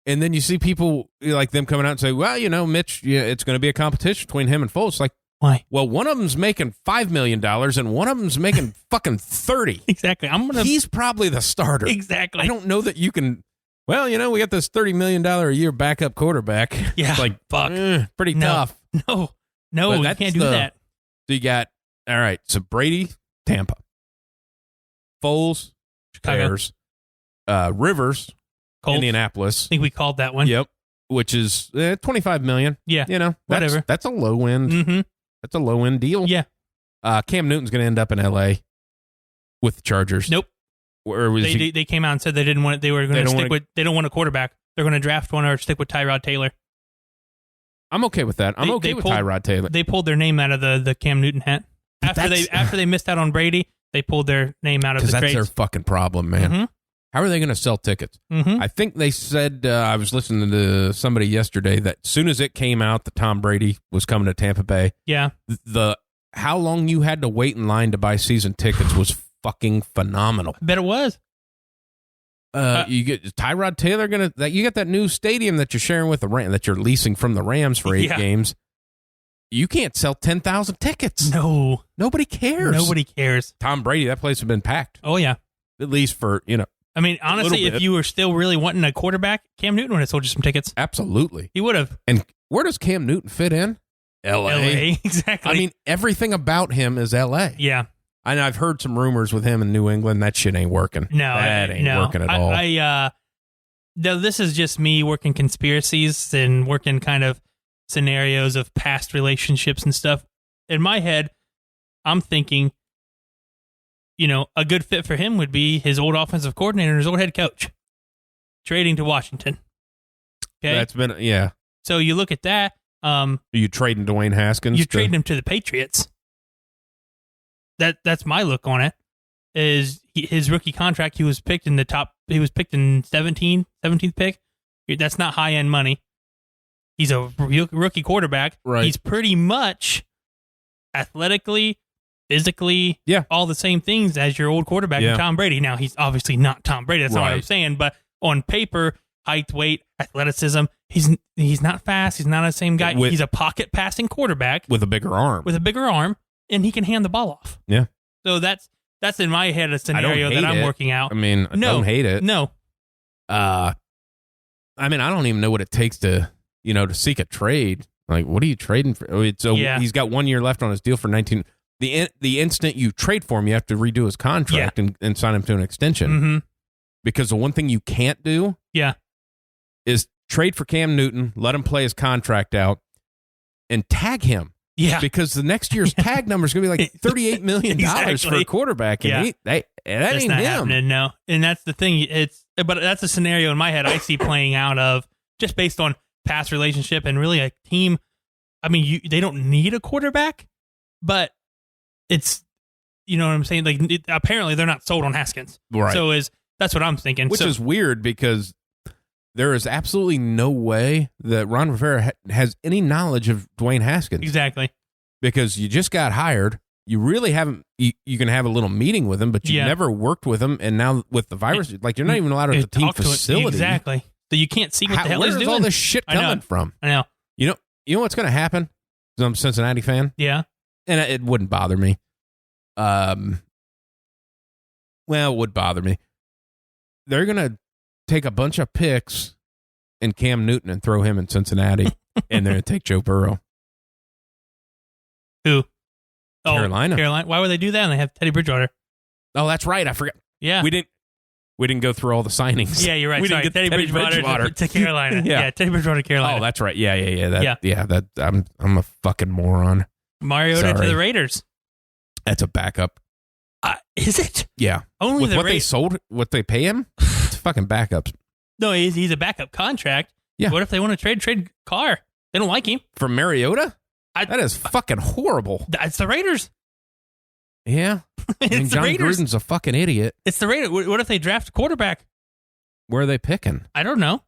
And then you see people like them coming out and say, well, Mitch, it's going to be a competition between him and Foles. Like, why? Well, one of them's making $5 million and one of them's making fucking 30. Exactly. He's probably the starter. Exactly. I don't know that you can. Well, we got this $30 million a year backup quarterback. Yeah. It's like, fuck. Pretty tough. No, you can't do that. So you got, all right, so Brady, Tampa. Foles, Chicago. Bears. Rivers, Colts. Indianapolis. I think we called that one. Yep. Which is $25 million. Yeah. Whatever. That's a low end. Mm-hmm. That's a low end deal. Yeah. Cam Newton's going to end up in L.A. with the Chargers. Nope. Or was they came out and said they didn't want it. They were going to stick with. They don't want a quarterback. They're going to draft one or stick with Tyrod Taylor. I'm okay with that. I'm okay with Tyrod Taylor. They pulled their name out of the Cam Newton hat after they missed out on Brady. They pulled their name out of the trades. That's their fucking problem, man. Mm-hmm. How are they going to sell tickets? Mm-hmm. I think they said, I was listening to somebody yesterday that as soon as it came out that Tom Brady was coming to Tampa Bay, yeah, how long you had to wait in line to buy season tickets was fucking phenomenal. I bet it was. You get Tyrod Taylor you got that new stadium that you're sharing with the Rams, that you're leasing from the Rams for 8 games. You can't sell 10,000 tickets. No. Nobody cares. Nobody cares. Tom Brady, that place has been packed. Oh, yeah. At least for, I mean, honestly, if you were still really wanting a quarterback, Cam Newton would have sold you some tickets. Absolutely. He would have. And where does Cam Newton fit in? L.A. Exactly. I mean, everything about him is L.A. Yeah. And I've heard some rumors with him in New England. That shit ain't working. No. That ain't working at all. No, this is just me working conspiracies and working kind of scenarios of past relationships and stuff. In my head, I'm thinking, a good fit for him would be his old offensive coordinator and his old head coach trading to Washington. Okay. That's been, yeah. So you look at that. Are you trading Dwayne Haskins? You trading him to the Patriots. That's my look on it. Is his rookie contract? He was picked in the top. He was picked in 17th pick. That's not high end money. He's a rookie quarterback. Right. He's pretty much athletically, physically, all the same things as your old quarterback, Tom Brady. Now he's obviously not Tom Brady. That's not what I'm saying. But on paper, height, weight, athleticism, he's not fast. He's not the same guy. He's a pocket passing quarterback with a bigger arm. And he can hand the ball off. Yeah. So that's in my head a scenario that I'm working out. I mean, I don't hate it. No. I mean, I don't even know what it takes to seek a trade. Like, what are you trading for? He's got 1 year left on his deal for 19. The instant you trade for him, you have to redo his contract and sign him to an extension. Mm-hmm. Because the one thing you can't do is trade for Cam Newton, let him play his contract out, and tag him. Yeah. Because the next year's tag number is going to be like $38 million for a quarterback. And that that's ain't not him. Happening, no. And that's the thing. But that's a scenario in my head I see playing out of just based on past relationship and really a team. I mean, they don't need a quarterback, but it's, you know what I'm saying? Like, apparently they're not sold on Haskins. Right. So that's what I'm thinking. Which is weird because there is absolutely no way that Ron Rivera has any knowledge of Dwayne Haskins. Exactly. Because you just got hired. You really haven't, you can have a little meeting with him, but you've never worked with him. And now with the virus, like you're not even allowed at the team facility. Exactly. So you can't see what the hell he's doing. Where's all this shit coming from? I know. You know what's going to happen? Because I'm a Cincinnati fan. Yeah. And it wouldn't bother me. Well, it would bother me. They're going to take a bunch of picks and Cam Newton and throw him in Cincinnati, and they're going to take Joe Burrow. Who? Carolina. Carolina. Why would they do that? And they have Teddy Bridgewater. Oh, that's right. I forgot. Yeah. We didn't go through all the signings. Yeah, you're right. We Sorry. didn't get Teddy Bridgewater to Carolina. Yeah, Teddy Bridgewater to Carolina. Oh, that's right. Yeah. I'm a fucking moron. Mariota to the Raiders. That's a backup. Is it? Yeah. Only with what they pay him? It's fucking backups. No, he's a backup contract. Yeah. What if they want to trade Carr? They don't like him. For Mariota? That is fucking horrible. It's the Raiders. Yeah. John Gruden's a fucking idiot. It's the Raiders. What if they draft a quarterback? Where are they picking? I don't know.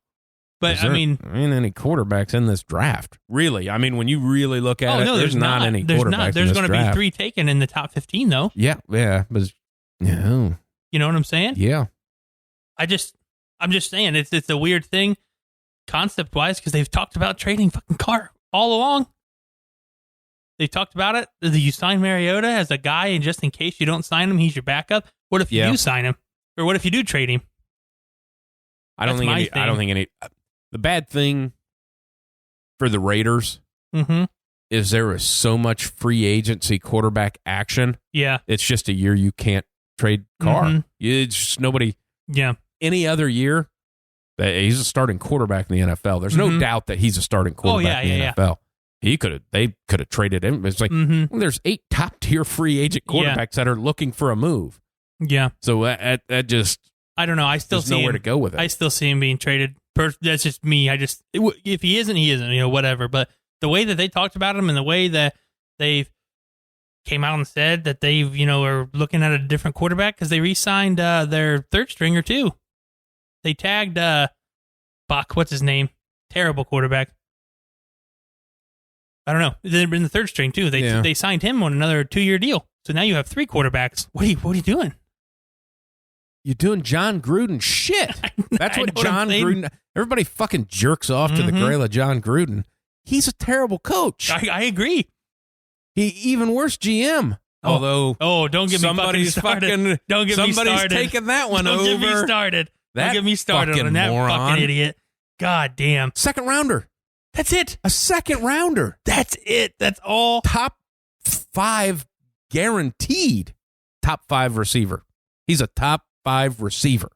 But there ain't any quarterbacks in this draft. Really? I mean, when you really look at it, there's not any quarterbacks. There's going to be 3 taken in the top 15, though. Yeah. But no. You know what I'm saying? Yeah. I'm just saying it's a weird thing. concept-wise, because they've talked about trading fucking Carr all along. They talked about it. You sign Mariota as a guy, and just in case you don't sign him, he's your backup. What if you do sign him? Or what if you do trade him? I don't think any. The bad thing for the Raiders is there is so much free agency quarterback action. Yeah. It's just a year you can't trade Carr. It's just nobody. Yeah. Any other year, he's a starting quarterback in the NFL. There's no doubt that he's a starting quarterback in the NFL. They could have traded him. It's like there's 8 top tier free agent quarterbacks that are looking for a move. Yeah. So that just, I don't know. I still see nowhere to go with it. I still see him being traded. That's just me. If he isn't, he isn't. Whatever. But the way that they talked about him and the way that they've came out and said that they've are looking at a different quarterback because they re-signed their third stringer too. They tagged Buck. What's his name? Terrible quarterback. I don't know. They've been the third string too. They signed him on another 2-year deal. So now you have 3 quarterbacks. What are you doing? You're doing John Gruden shit. That's what John Gruden. Everybody fucking jerks off to the grail of John Gruden. He's a terrible coach. I agree. He even worse GM. Although, don't get me fucking started. Don't get me started. Somebody's taking that one over. Don't get me started. Don't get me started on that fucking idiot. God damn. Second rounder. That's it. A second rounder. That's it. That's all. Top 5 guaranteed. Top 5 receiver. He's a top 5 receiver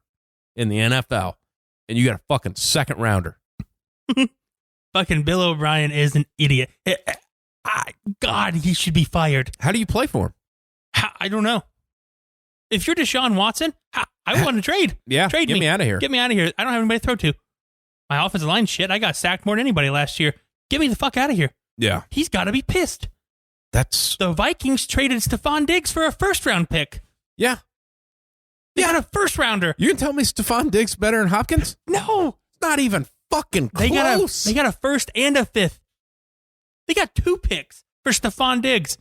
in the NFL. And you got a fucking second rounder. Fucking Bill O'Brien is an idiot. God, he should be fired. How do you play for him? I don't know. If you're Deshaun Watson, I want to trade. Yeah, trade me out of here. Get me out of here. I don't have anybody to throw to. My offensive line shit. I got sacked more than anybody last year. Get me the fuck out of here. Yeah. He's got to be pissed. The Vikings traded Stephon Diggs for a first-round pick. Yeah. They got a first-rounder. You can tell me Stephon Diggs better than Hopkins? No. It's not even fucking close. They got a first and a fifth. They got 2 picks for Stephon Diggs.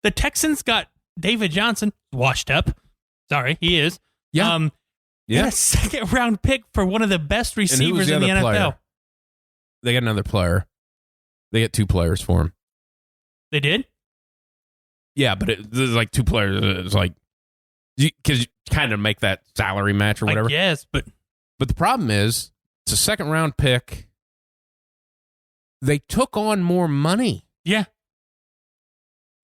The Texans got David Johnson, washed up. Sorry, he is. Yeah. Got a second-round pick for one of the best receivers in the NFL. Player? They got another player. They get 2 players for him. They did? Yeah, but there's like 2 players. It's like, because you kind of make that salary match or whatever. Yes, but the problem is, it's a second-round pick. They took on more money. Yeah.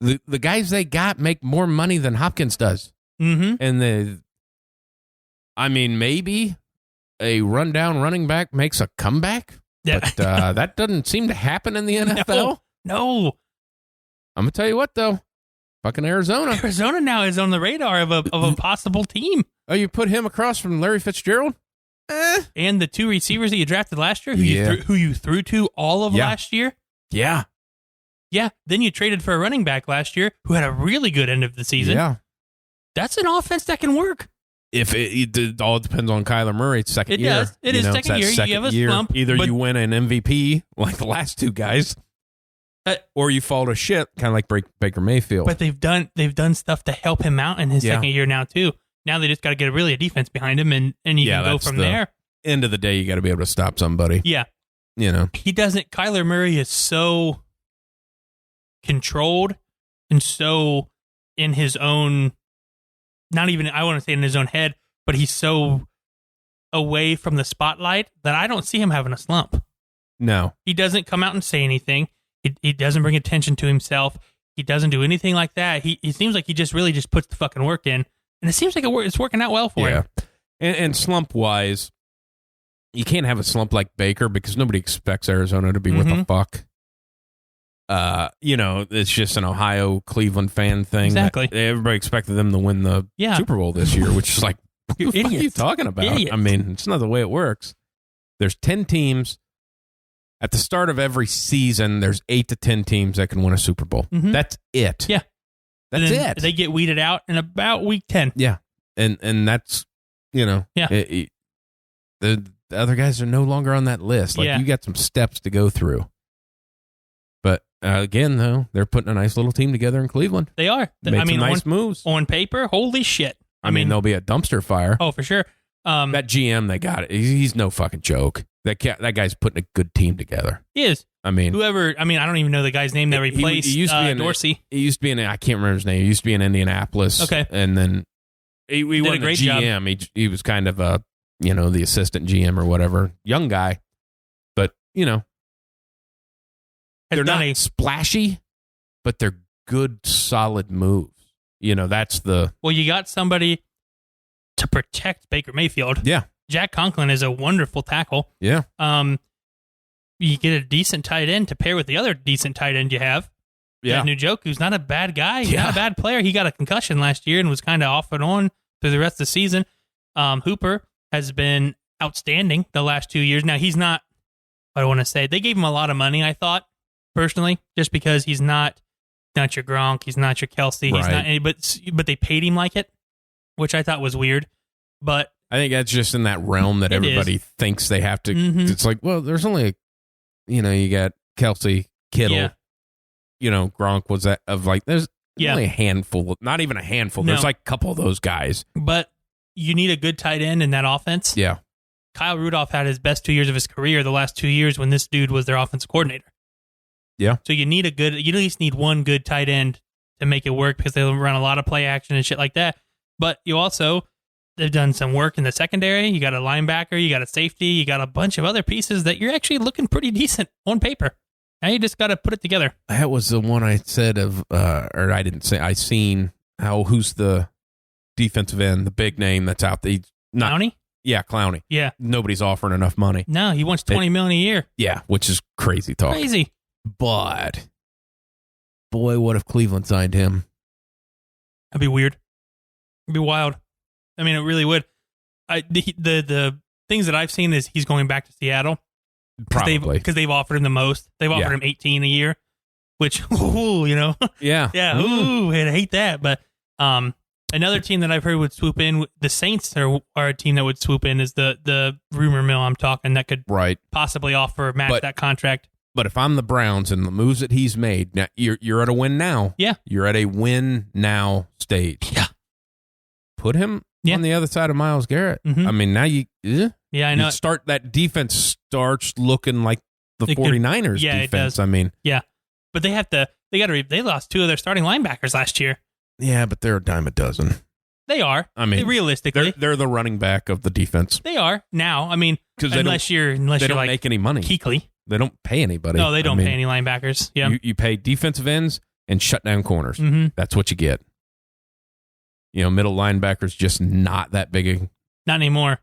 The guys they got make more money than Hopkins does. And maybe a rundown running back makes a comeback, but that doesn't seem to happen in the NFL. No. I'm going to tell you what, though. Fucking Arizona. Arizona now is on the radar of a possible team. Oh, you put him across from Larry Fitzgerald? And the 2 receivers that you drafted last year, who you threw to all of last year? Yeah. Yeah. Then you traded for a running back last year who had a really good end of the season. Yeah. That's an offense that can work. If it all depends on Kyler Murray's second year. It does. It is second year. You have a slump. Either you win an MVP like the last 2 guys, or you fall to shit, kind of like Baker Mayfield. But they've done stuff to help him out in his second year now too. Now they just got to get a defense behind him, and you can go from there. End of the day, you got to be able to stop somebody. Yeah. He doesn't. Kyler Murray is so controlled and so in his own, not even, I want to say in his own head, but he's so away from the spotlight that I don't see him having a slump. No. He doesn't come out and say anything. He doesn't bring attention to himself. He doesn't do anything like that. He seems like he just really just puts the fucking work in. And it seems like it's working out well for him. And slump-wise, you can't have a slump like Baker because nobody expects Arizona to be what the fuck. It's just an Ohio Cleveland fan thing. Exactly. Everybody expected them to win the Super Bowl this year, which is like, what the fuck are you talking about? Idiots. I mean, it's not the way it works. There's 10 teams. At the start of every season, there's 8 to 10 teams that can win a Super Bowl. That's it. Yeah. That's it. They get weeded out in about week 10. Yeah. And that's, the other guys are no longer on that list. Like, you got some steps to go through. But again, though, they're putting a nice little team together in Cleveland. They are. Made some nice moves. On paper, holy shit. I mean, there'll be a dumpster fire. Oh, for sure. That GM they got, he's no fucking joke. That guy's putting a good team together. He is. I mean, I don't even know the guy's name that replaced he used to be Dorsey. He used to be in, I can't remember his name. He used to be in Indianapolis. Okay. And then he wasn't a great GM. job. He was kind of a, the assistant GM or whatever. Young guy. But, they're not splashy, but they're good, solid moves. That's the... Well, you got somebody to protect Baker Mayfield. Yeah. Jack Conklin is a wonderful tackle. Yeah. You get a decent tight end to pair with the other decent tight end you have. Yeah. Njoku's not a bad guy. He's not a bad player. He got a concussion last year and was kind of off and on through the rest of the season. Hooper has been outstanding the last 2 years. Now, he's not, I want to say, they gave him a lot of money, I thought, personally, just because he's not your Gronk, he's not your Kelsey, he's not any, but they paid him like it, which I thought was weird. But I think that's just in that realm that everybody thinks they have to. Mm-hmm. It's like, well, there's only, you got Kelsey, Kittle, Gronk was that of like, there's only a handful, not even a handful. No. There's like a couple of those guys. But you need a good tight end in that offense. Yeah. Kyle Rudolph had his best 2 years of his career the last 2 years when this dude was their offensive coordinator. Yeah. So you at least need one good tight end to make it work because they run a lot of play action and shit like that. But they've done some work in the secondary. You got a linebacker, you got a safety, you got a bunch of other pieces that you're actually looking pretty decent on paper. Now you just got to put it together. That was the one I said or I didn't say, I seen who's the defensive end, the big name that's out there. Clowney? Yeah, Clowney. Yeah. Nobody's offering enough money. No, he wants $20 million a year. Yeah, which is crazy talk. Crazy. But, boy, what if Cleveland signed him? That'd be weird. It'd be wild. I mean, it really would. The things that I've seen is he's going back to Seattle. Probably. Because they've offered him the most. They've offered him $18 a year, which, Yeah. Yeah, ooh, I hate that. But another team that I've heard would swoop in, the Saints are a team that would swoop in, is the rumor mill I'm talking that could possibly match that contract. But if I'm the Browns and the moves that he's made, now you're at a win now. Yeah. You're at a win now stage. Yeah. Put him on the other side of Myles Garrett. Mm-hmm. I mean, now I know. That defense starts looking like the 49ers defense. It does. I mean. Yeah. But they lost two of their starting linebackers last year. Yeah, but they're a dime a dozen. They are. I mean, realistically, they're the running back of the defense. They are now. I mean, unless you're like make any money. Kuechly. They don't pay anybody. No, they don't pay any linebackers. Yeah, you pay defensive ends and shut down corners. Mm-hmm. That's what you get. Middle linebackers just not that big. Not anymore.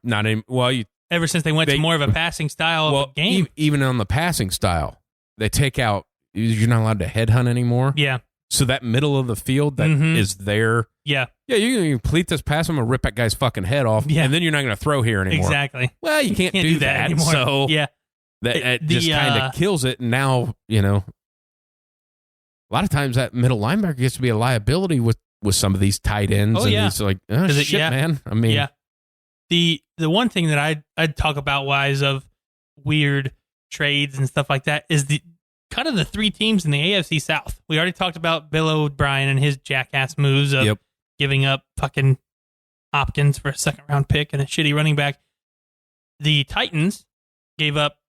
Ever since they went to more of a passing style of a game. Even on the passing style, they take out. You're not allowed to headhunt anymore. Yeah. So that middle of the field that is there. Yeah. Yeah, you complete this pass, I'm going to rip that guy's fucking head off, and then you're not going to throw here anymore. Exactly. Well, you can't do that anymore. So yeah. That just kind of kills it. And now, a lot of times that middle linebacker gets to be a liability with some of these tight ends. Oh, yeah. It's like, shit, man. I mean. Yeah. The one thing that I'd talk about wise of weird trades and stuff like that is the kind of the three teams in the AFC South. We already talked about Bill O'Brien and his jackass moves of giving up fucking Hopkins for a second-round pick and a shitty running back. The Titans gave up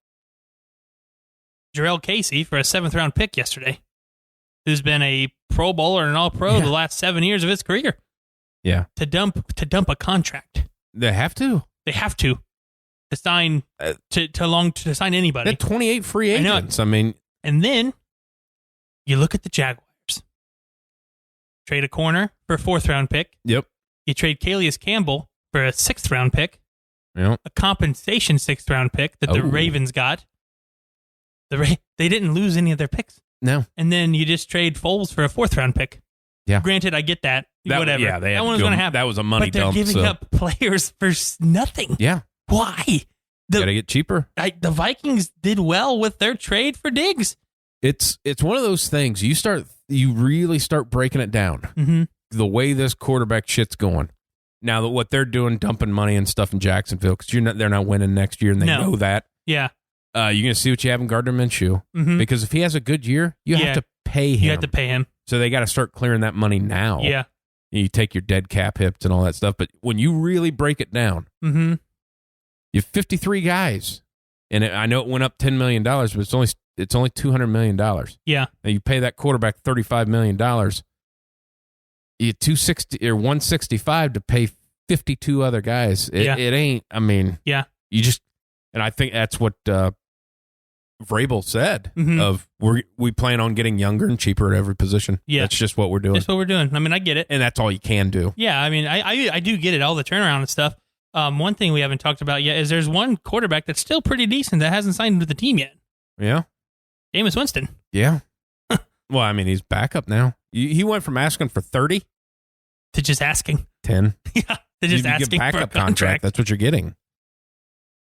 Jarrell Casey for a seventh-round pick yesterday, who's been a Pro Bowler and an All-Pro the last 7 years of his career. Yeah. To dump a contract. They have to. They have to sign to sign anybody. They had 28 free agents. I mean, and then you look at the Jaguars. Trade a corner for a fourth-round pick. Yep. You trade Calais Campbell for a sixth-round pick. Yep. A compensation sixth-round pick that the Ravens got. They didn't lose any of their picks. No. And then you just trade Foles for a fourth-round pick. Yeah. Granted, I get that. Whatever. Yeah, that one was going to happen. That was a money dump. But they're giving up players for nothing. Yeah. Why? Got to get cheaper. The Vikings did well with their trade for Diggs. It's one of those things. You really start breaking it down. Mm-hmm. The way this quarterback shit's going. Now that what they're doing, dumping money and stuff in Jacksonville, because they're not winning next year, and they know that. Yeah. You're going to see what you have in Gardner Minshew. Mm-hmm. Because if he has a good year, you have to pay him. You have to pay him. So they got to start clearing that money now. Yeah. You take your dead cap hits and all that stuff. But when you really break it down, mm-hmm. you have 53 guys And I know it went up $10 million, but it's only $200 million. Yeah. Now you pay that quarterback $35 million. You $260 or $165 to pay 52 other guys. It ain't. I mean, yeah. You just, and I think that's what Vrabel said. Of we plan on getting younger and cheaper at every position. Yeah, that's just what we're doing. That's what we're doing. I mean, I get it, and that's all you can do. Yeah, I mean, I do get it. All the turnaround and stuff. One thing we haven't talked about yet is there's one quarterback that's still pretty decent that hasn't signed with the team yet. Yeah, Jameis Winston. Yeah. Well, I mean, he's backup now. He went from asking for 30 to just asking 10. Yeah, to just asking for a contract. That's what you're getting.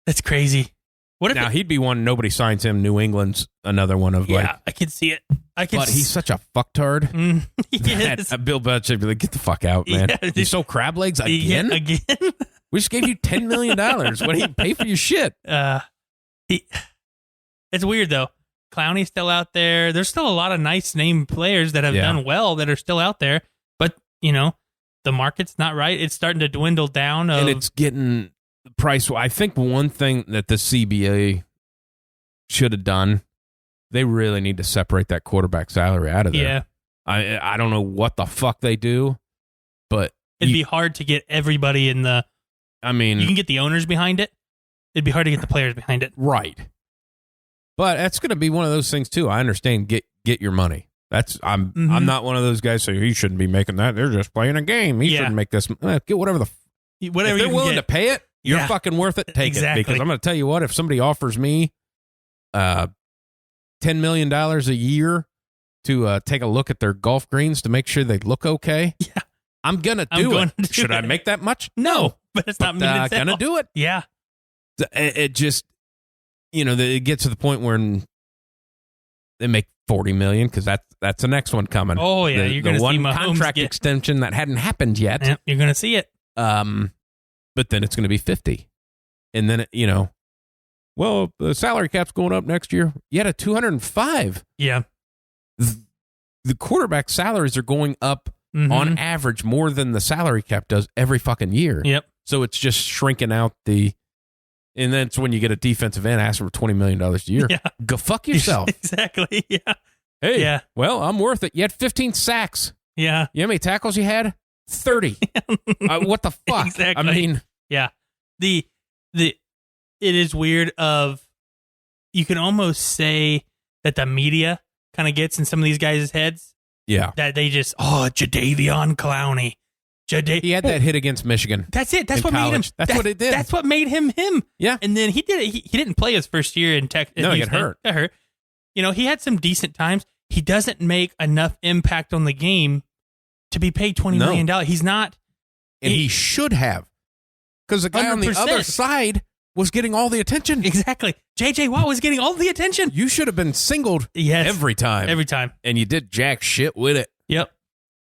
That's crazy. What if now he'd be one nobody signs him. New England's another one of I could see it. But he's such a fucktard. Bill Belichick would be like, get the fuck out, man. Yeah, you sold crab legs again? Again? We just gave you $10 million. What do you pay for your shit? It's weird though. Clowney's still out there. There's still a lot of nice name players that have done well that are still out there. But the market's not right. It's starting to dwindle down. And it's getting the price. I think one thing that the CBA should have done, they really need to separate that quarterback salary out of there. Yeah. I don't know what the fuck they do, but it'd be hard to get everybody in the. I mean, you can get the owners behind it. It'd be hard to get the players behind it. Right. But that's going to be one of those things too. I understand. Get your money. I'm not one of those guys saying he shouldn't be making that. They're just playing a game. He shouldn't make this. Get whatever if they're willing to pay it, you're fucking worth it. Take it, because I'm going to tell you what. If somebody offers me $10 million a year to take a look at their golf greens to make sure they look okay, I'm gonna do it. Should I make that much? No, but it's not gonna do it. Yeah. It just. It gets to the point where they make $40 million because that's the next one coming. Oh yeah, you're going to see one contract extension that hadn't happened yet. Yep, you're going to see it. But then it's going to be 50, and then well, the salary cap's going up next year. You had a 205. Yeah, the quarterback salaries are going up on average more than the salary cap does every fucking year. Yep. So it's just shrinking out the. And then it's when you get a defensive end asking for $20 million a year. Yeah. Go fuck yourself. Exactly. Yeah. Hey. Yeah. Well, I'm worth it. You had 15 sacks. Yeah. You know how many tackles you had? 30. What the fuck? Exactly. I mean. Yeah. It is weird you can almost say that the media kind of gets in some of these guys' heads. Yeah. That they just, Jadeveon Clowney. He had that hit against Michigan. That's it. That's what made him. That's what it did. That's what made him him. Yeah. And then he did it. He didn't play his first year in Tech. No, he got hurt. Got hurt. He had some decent times. He doesn't make enough impact on the game to be paid $20 million. He's not. And he should have. Because the guy 100%. On the other side was getting all the attention. Exactly. J.J. Watt was getting all the attention. You should have been singled every time. Every time. And you did jack shit with it. Yep.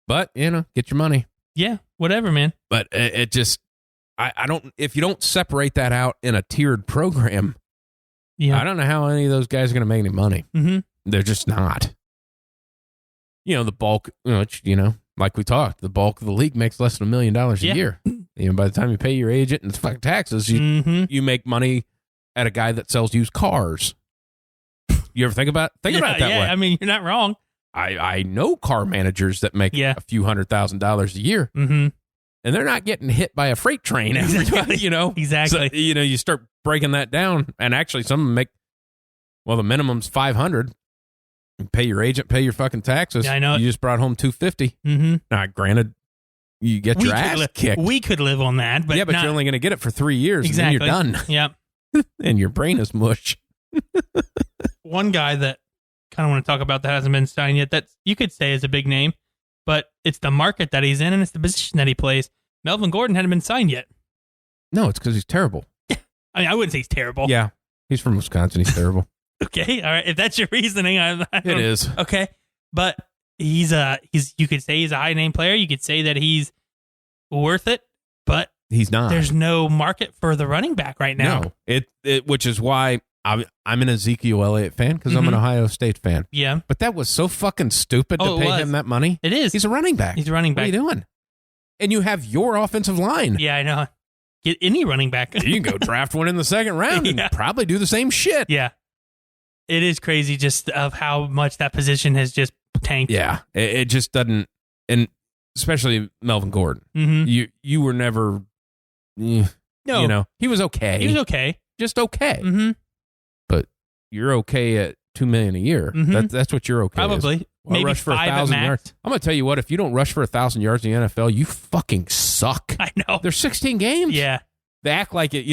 But, get your money. Yeah, whatever, man. But it just, I don't, if you don't separate that out in a tiered program, I don't know how any of those guys are going to make any money. Mm-hmm. They're just not. The bulk, like we talked, the bulk of the league makes less than $1 million a year. By the time you pay your agent and the fucking taxes, you make money at a guy that sells used cars. You ever think about that way? I mean, you're not wrong. I know car managers that make a few $100,000 a year, and they're not getting hit by a freight train. Exactly. Exactly. So, you start breaking that down, and actually, some of them make the minimum's $500. You pay your agent, pay your fucking taxes. Yeah, I know. You just brought home $250. Mm-hmm. Now, granted, you get your ass kicked. We could live on that, but but you're only going to get it for 3 years, exactly. and then you're done. Yep. And your brain is mush. One guy that kind of want to talk about that hasn't been signed yet, that you could say is a big name, but it's the market that he's in and it's the position that he plays. Melvin Gordon hadn't been signed yet. No, it's because he's terrible. I mean, I wouldn't say he's terrible. Yeah, he's from Wisconsin. He's terrible. Okay, all right. If that's your reasoning, it is. Okay, but he's you could say he's a high name player. You could say that he's worth it, but he's not. There's no market for the running back right now. No, which is why I'm an Ezekiel Elliott fan, because I'm an Ohio State fan. Yeah. But that was so fucking stupid to pay him that money. It is. He's a running back. He's a running back. What are you doing? And you have your offensive line. Yeah, I know. get any running back. You can go draft one in the second round and probably do the same shit. Yeah. It is crazy just of how much that position has just tanked. Yeah. It just doesn't, and especially Melvin Gordon. Mm-hmm. You were never, no. You know, he was okay. He was okay. Just okay. Mm-hmm. But you're okay at $2 million a year. Mm-hmm. That's what you're okay Probably. Is. Well, maybe rush for 5 1,000 at max. yards. I'm going to tell you what, if you don't rush for 1,000 yards in the NFL, you fucking suck. I know. There's 16 games. Yeah. They act like it,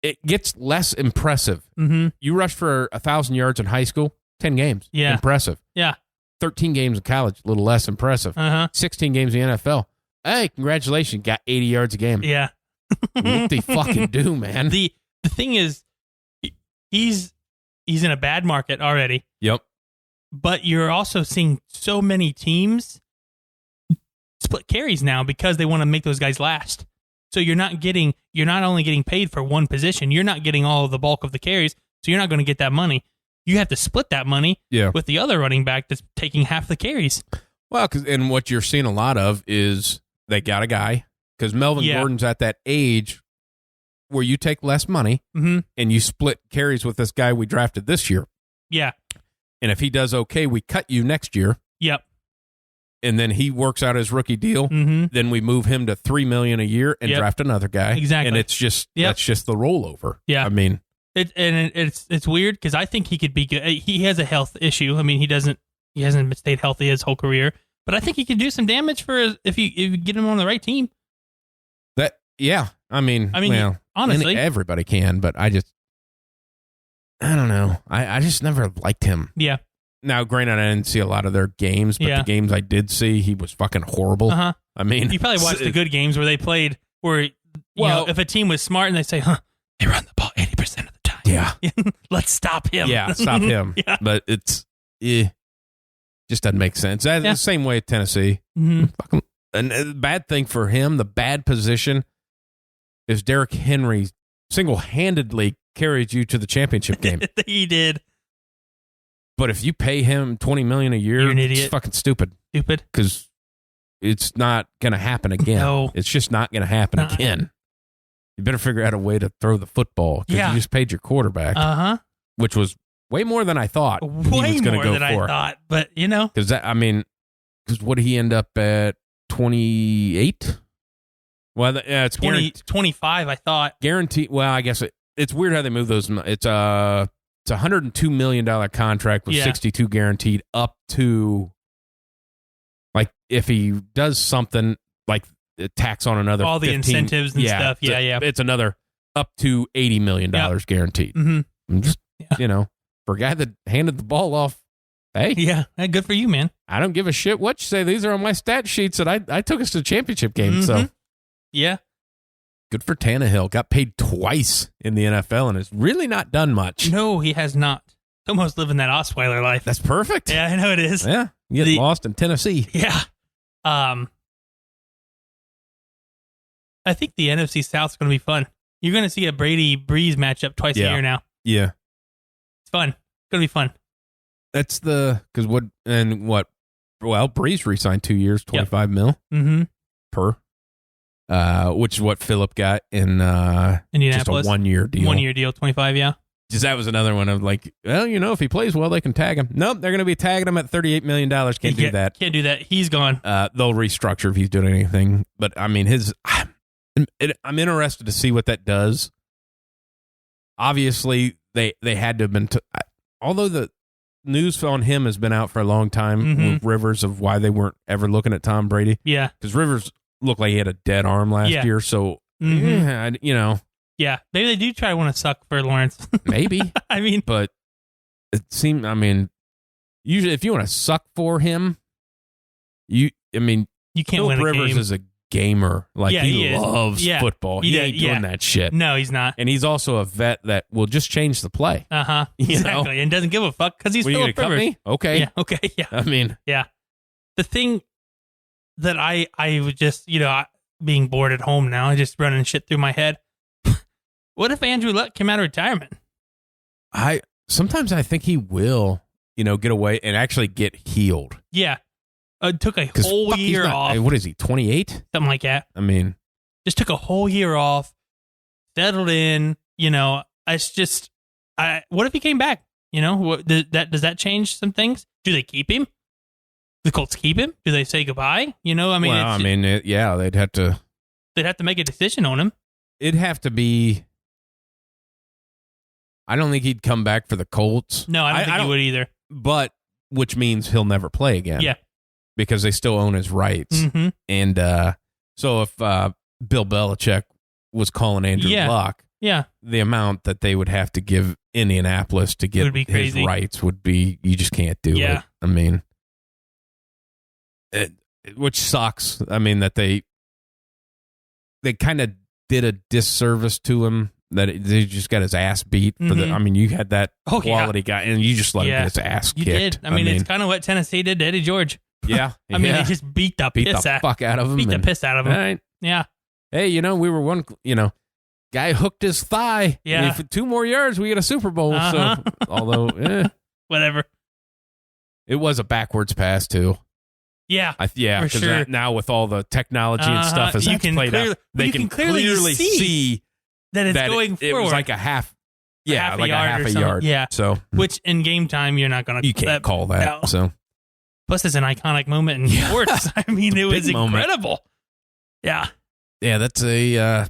it gets less impressive. Mm-hmm. You rush for 1,000 yards in high school, 10 games. Yeah. Impressive. Yeah. 13 games in college, a little less impressive. 16 games in the NFL. Hey, congratulations, got 80 yards a game. Yeah. What they fucking do, man. The thing is, he's in a bad market already. Yep. But you're also seeing so many teams split carries now because they want to make those guys last. So you're not only getting paid for one position, you're not getting all of the bulk of the carries, so you're not going to get that money. You have to split that money with the other running back that's taking half the carries. Well, and what you're seeing a lot of is they got a guy, because Melvin Gordon's at that age where you take less money and you split carries with this guy we drafted this year. Yeah. And if he does okay, we cut you next year. Yep. And then he works out his rookie deal. Then we move him to $3 million a year and draft another guy. Exactly. And it's just that's just the rollover. Yeah. I mean, it's weird because I think he could be good. He has a health issue. I mean, he hasn't stayed healthy his whole career, but I think he could do some damage if you get him on the right team. I mean, well, honestly, everybody can, but I don't know. I just never liked him. Yeah. Now, granted, I didn't see a lot of their games, but the games I did see, he was fucking horrible. I mean, you probably watched the good games where they played where, you know, if a team was smart and they say, they run the ball 80% of the time. Yeah. Let's stop him. Yeah, stop him. But it's, just doesn't make sense. That's the same way at Tennessee. And the bad thing for him, the bad position, is Derrick Henry single-handedly carried you to the championship game. He did. But if you pay him $20 million a year, you're an idiot. It's fucking stupid. Stupid. Because it's not going to happen again. No. It's just not going to happen again. You better figure out a way to throw the football because you just paid your quarterback, which was way more than I thought. Way more than I thought. But, Because, what did he end up at? 28? Well, it's 25, I thought. Guaranteed. Well, I guess it's weird how they move those. It's a $102 million contract with 62 guaranteed up to, like, if he does something like tax on another all the 15, incentives and stuff. It's another up to $80 million guaranteed. I'm just, for a guy that handed the ball off, hey. Yeah, good for you, man. I don't give a shit what you say. These are on my stat sheets that I took us to the championship game. So, yeah. Good for Tannehill. Got paid twice in the NFL and has really not done much. No, he has not. Almost living that Osweiler life. That's perfect. Yeah, I know it is. Yeah. You get lost in Tennessee. Yeah. I think the NFC South is going to be fun. You're going to see a Brady-Breeze matchup twice a year now. Yeah. It's fun. It's going to be fun. That's well, Breeze re-signed 2 years, $25 million per, which is what Phillip got in Indianapolis. Just a 1 year deal. 1 year deal, 25, yeah. Just that was another one of like, well, if he plays well, they can tag him. Nope, they're going to be tagging him at $38 million. Can't do that. Can't do that. He's gone. They'll restructure if he's doing anything. But I mean, I'm interested to see what that does. Obviously, they had to have been, although the news on him has been out for a long time with Rivers of why they weren't ever looking at Tom Brady. Yeah. Because Rivers looked like he had a dead arm last year. So, Yeah, maybe they do try to want to suck for Lawrence. Maybe. I mean, but it seemed, usually if you want to suck for him, you can't win a Rivers game. Is a gamer. Like, he loves Yeah. football. He ain't doing that shit. No, he's not. And he's also a vet that will just change the play. Exactly. And doesn't give a fuck because he's Phillip Rivers. Me? Okay. Yeah. Okay. Yeah. Yeah. The thing that I would just, being bored at home now, I just running shit through my head. What if Andrew Luck came out of retirement? Sometimes I think he will, get away and actually get healed. Yeah. Took a whole year off. What is he, 28? Something like that. I mean, Just took a whole year off, settled in. It's just, what if he came back? Does that change some things? Do they keep him? The Colts keep him? Do they say goodbye? They'd have to. They'd have to make a decision on him. It'd have to be. I don't think he'd come back for the Colts. No, I don't think he would either. But which means he'll never play again. Yeah, because they still own his rights. Mm-hmm. And so if Bill Belichick was calling Andrew Luck, the amount that they would have to give Indianapolis to get his rights would be, you just can't do it. I mean, which sucks. I mean, that they kind of did a disservice to him, that they just got his ass beat for the. I mean, you had that quality guy, and you just let him get his ass kicked. You did. I mean, it's kind of what Tennessee did to Eddie George. Yeah. I mean, they just beat the fuck out of him. Beat the piss out of him. Right. Yeah. Hey, we were one, guy hooked his thigh. Yeah. I mean, for 2 more yards, we get a Super Bowl. So, although, whatever. It was a backwards pass, too. Yeah. Because sure. Now with all the technology and stuff as that's played out, they can clearly see that it's going forward. It was like a half a yard. Yeah. So, which in game time, you're not going to. You can't call that. No. So. Plus, it's an iconic moment in sports. I mean, it was incredible. Yeah. Yeah, that's a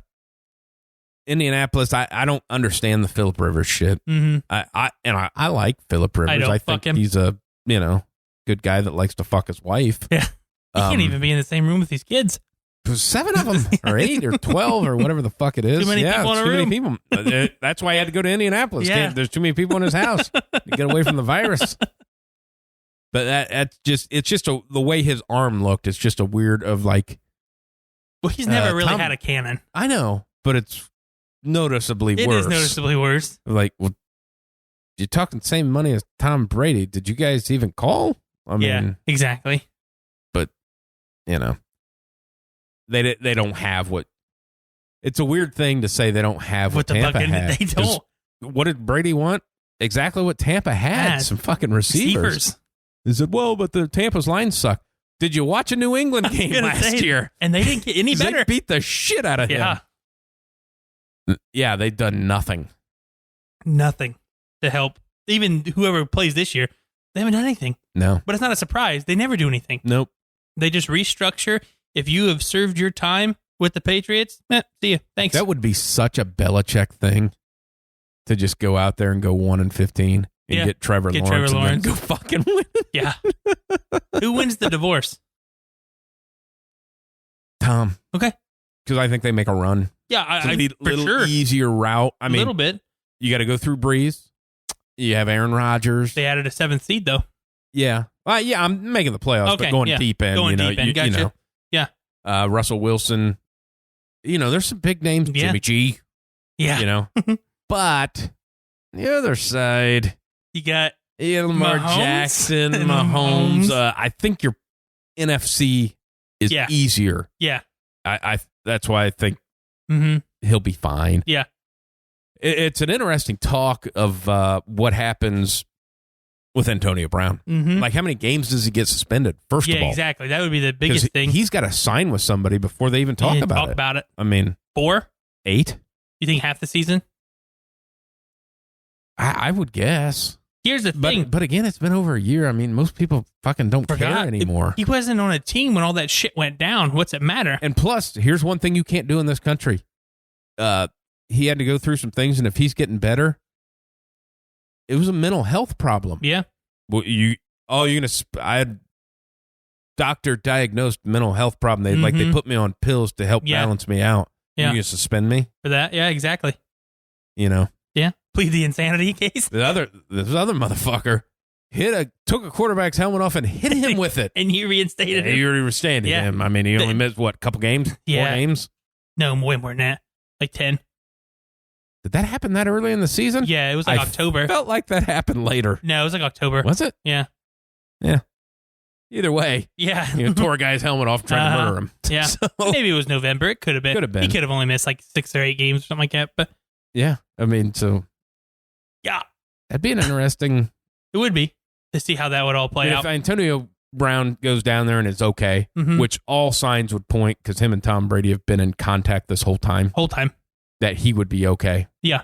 Indianapolis. I don't understand the Phillip Rivers shit. Mm-hmm. I like Phillip Rivers. I think he's a good guy that likes to fuck his wife. Yeah. He can't even be in the same room with these kids. 7 of them, or 8 or 12 or whatever the fuck it is. Too many people in a room. Many people. That's why he had to go to Indianapolis. Yeah. There's too many people in his house to get away from the virus. But it's just the way his arm looked. It's just a weird of like. Well, he's never really had a cannon. I know, but it's noticeably worse. It is noticeably worse. Like, well, you're talking the same money as Tom Brady. Did you guys even call? I mean, exactly. But they don't have what. It's a weird thing to say they don't have what Tampa had. They don't. What did Brady want? Exactly what Tampa had. Some fucking receivers. They said, well, but the Tampa's line sucked. Did you watch a New England game last year? And they didn't get any better. They beat the shit out of him. Yeah, they've done nothing. Nothing to help. Even whoever plays this year, they haven't done anything. No. But it's not a surprise. They never do anything. Nope. They just restructure. If you have served your time with the Patriots, see you. Thanks. That would be such a Belichick thing to just go out there and go 1-15. And get Trevor Lawrence and then go fucking win. Yeah. Who wins the divorce? Tom. Okay. Because I think they make a run. Yeah, it's a little easier route. I mean, a little bit. You got to go through Breeze. You have Aaron Rodgers. They added a 7th seed, though. Yeah. I'm making the playoffs, but going deep end. Deep end. Gotcha. Yeah. Russell Wilson. There's some big names. Yeah. Jimmy G. Yeah. But the other side... You got Lamar Jackson, Mahomes. I think your NFC is easier. Yeah. I that's why I think he'll be fine. Yeah. It's an interesting talk of what happens with Antonio Brown. Mm-hmm. Like, how many games does he get suspended, first of all? Yeah, exactly. That would be the biggest thing. He's got to sign with somebody before they even talk about it. I mean, 4? 8? You think half the season? I would guess. Here's the thing. But again, it's been over a year. I mean, most people fucking don't care anymore. He wasn't on a team when all that shit went down. What's it matter? And plus, here's one thing you can't do in this country. He had to go through some things, and if he's getting better, it was a mental health problem. Yeah. Well, I had doctor diagnosed mental health problem. They put me on pills to help balance me out. Yeah. You gonna suspend me for that? Yeah, exactly. Yeah. Plead the insanity case. This other motherfucker took a quarterback's helmet off and hit him with it. And you reinstated him. You reinstated him. I mean, he only missed, a couple games? 4 games? No, way more than that. Like 10. Did that happen that early in the season? Yeah, it was like October. Felt like that happened later. No, it was like October. Was it? Yeah. Yeah. Either way. Yeah. Tore a guy's helmet off trying to murder him. Yeah. So, maybe it was November. It could have been. He could have only missed like 6 or 8 games or something like that. But yeah. I mean, so. Yeah. That'd be an interesting. It would be to see how that would all play out. If Antonio Brown goes down there and is okay, which all signs would point, because him and Tom Brady have been in contact this whole time, that he would be okay. Yeah.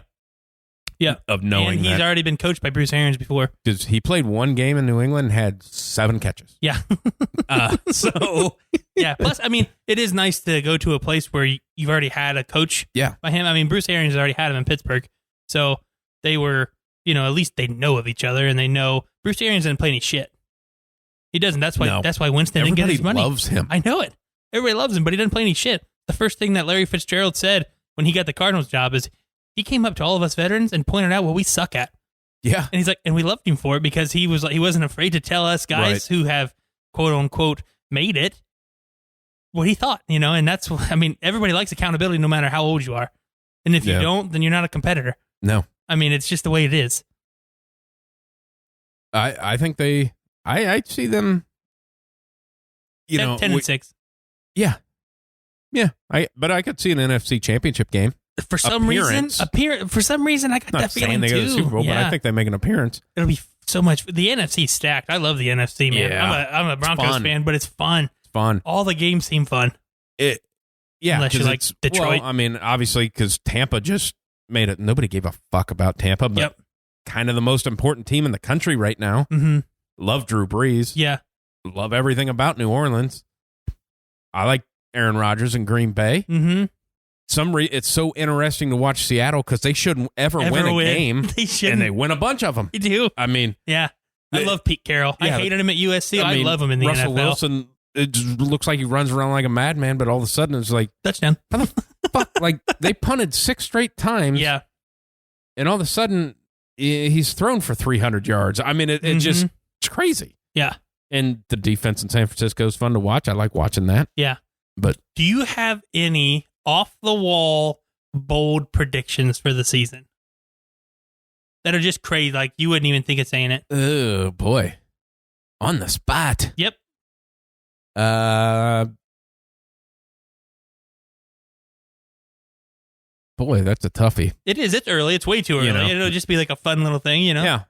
Of knowing and he's that. already been coached by Bruce Arians before. Because he played one game in New England and had 7 catches. Yeah. So. Yeah. Plus, I mean, it is nice to go to a place where you've already had a coach by him. I mean, Bruce Arians has already had him in Pittsburgh. So they were, at least they know of each other, and they know Bruce Arians doesn't play any shit. He doesn't. That's why Winston didn't get his money. Everybody loves him. I know it. Everybody loves him, but he doesn't play any shit. The first thing that Larry Fitzgerald said when he got the Cardinals job is he came up to all of us veterans and pointed out what we suck at. Yeah. And he's like, and we loved him for it, because he wasn't afraid to tell us guys who have quote unquote made it what he thought, and that's, I mean, everybody likes accountability no matter how old you are. And if you don't, then you're not a competitor. No. I mean, it's just the way it is. I think I see them, 10-6. Yeah. Yeah. But I could see an NFC championship game. For some reason, I got that feeling they too. go to the Super Bowl, but I think they make an appearance. It'll be so much. The NFC stacked. I love the NFC, man. Yeah. I'm a Broncos fan, but it's fun. It's fun. All the games seem fun. Unless you like Detroit. Well, I mean, obviously, because Tampa just made it. Nobody gave a fuck about Tampa, but kind of the most important team in the country right now. Mm-hmm. Love Drew Brees. Yeah. Love everything about New Orleans. I like Aaron Rodgers in Green Bay. Mm-hmm. It's so interesting to watch Seattle, because they shouldn't ever win a game. They shouldn't. And they win a bunch of them. They do. I mean. Yeah. I love Pete Carroll. I hated him at USC. I love him in the Russell NFL. Wilson, it just looks like he runs around like a madman, but all of a sudden it's like, touchdown. How the fuck? Like, they punted 6 straight times. Yeah. And all of a sudden he's thrown for 300 yards. I mean, it just, it's crazy. Yeah. And the defense in San Francisco is fun to watch. I like watching that. Yeah. But do you have any off the wall bold predictions for the season that are just crazy? Like, you wouldn't even think of saying it. Oh boy. On the spot. Yep. Boy, that's a toughie. It is. It's early. It's way too early. It'll just be like a fun little thing, Yeah.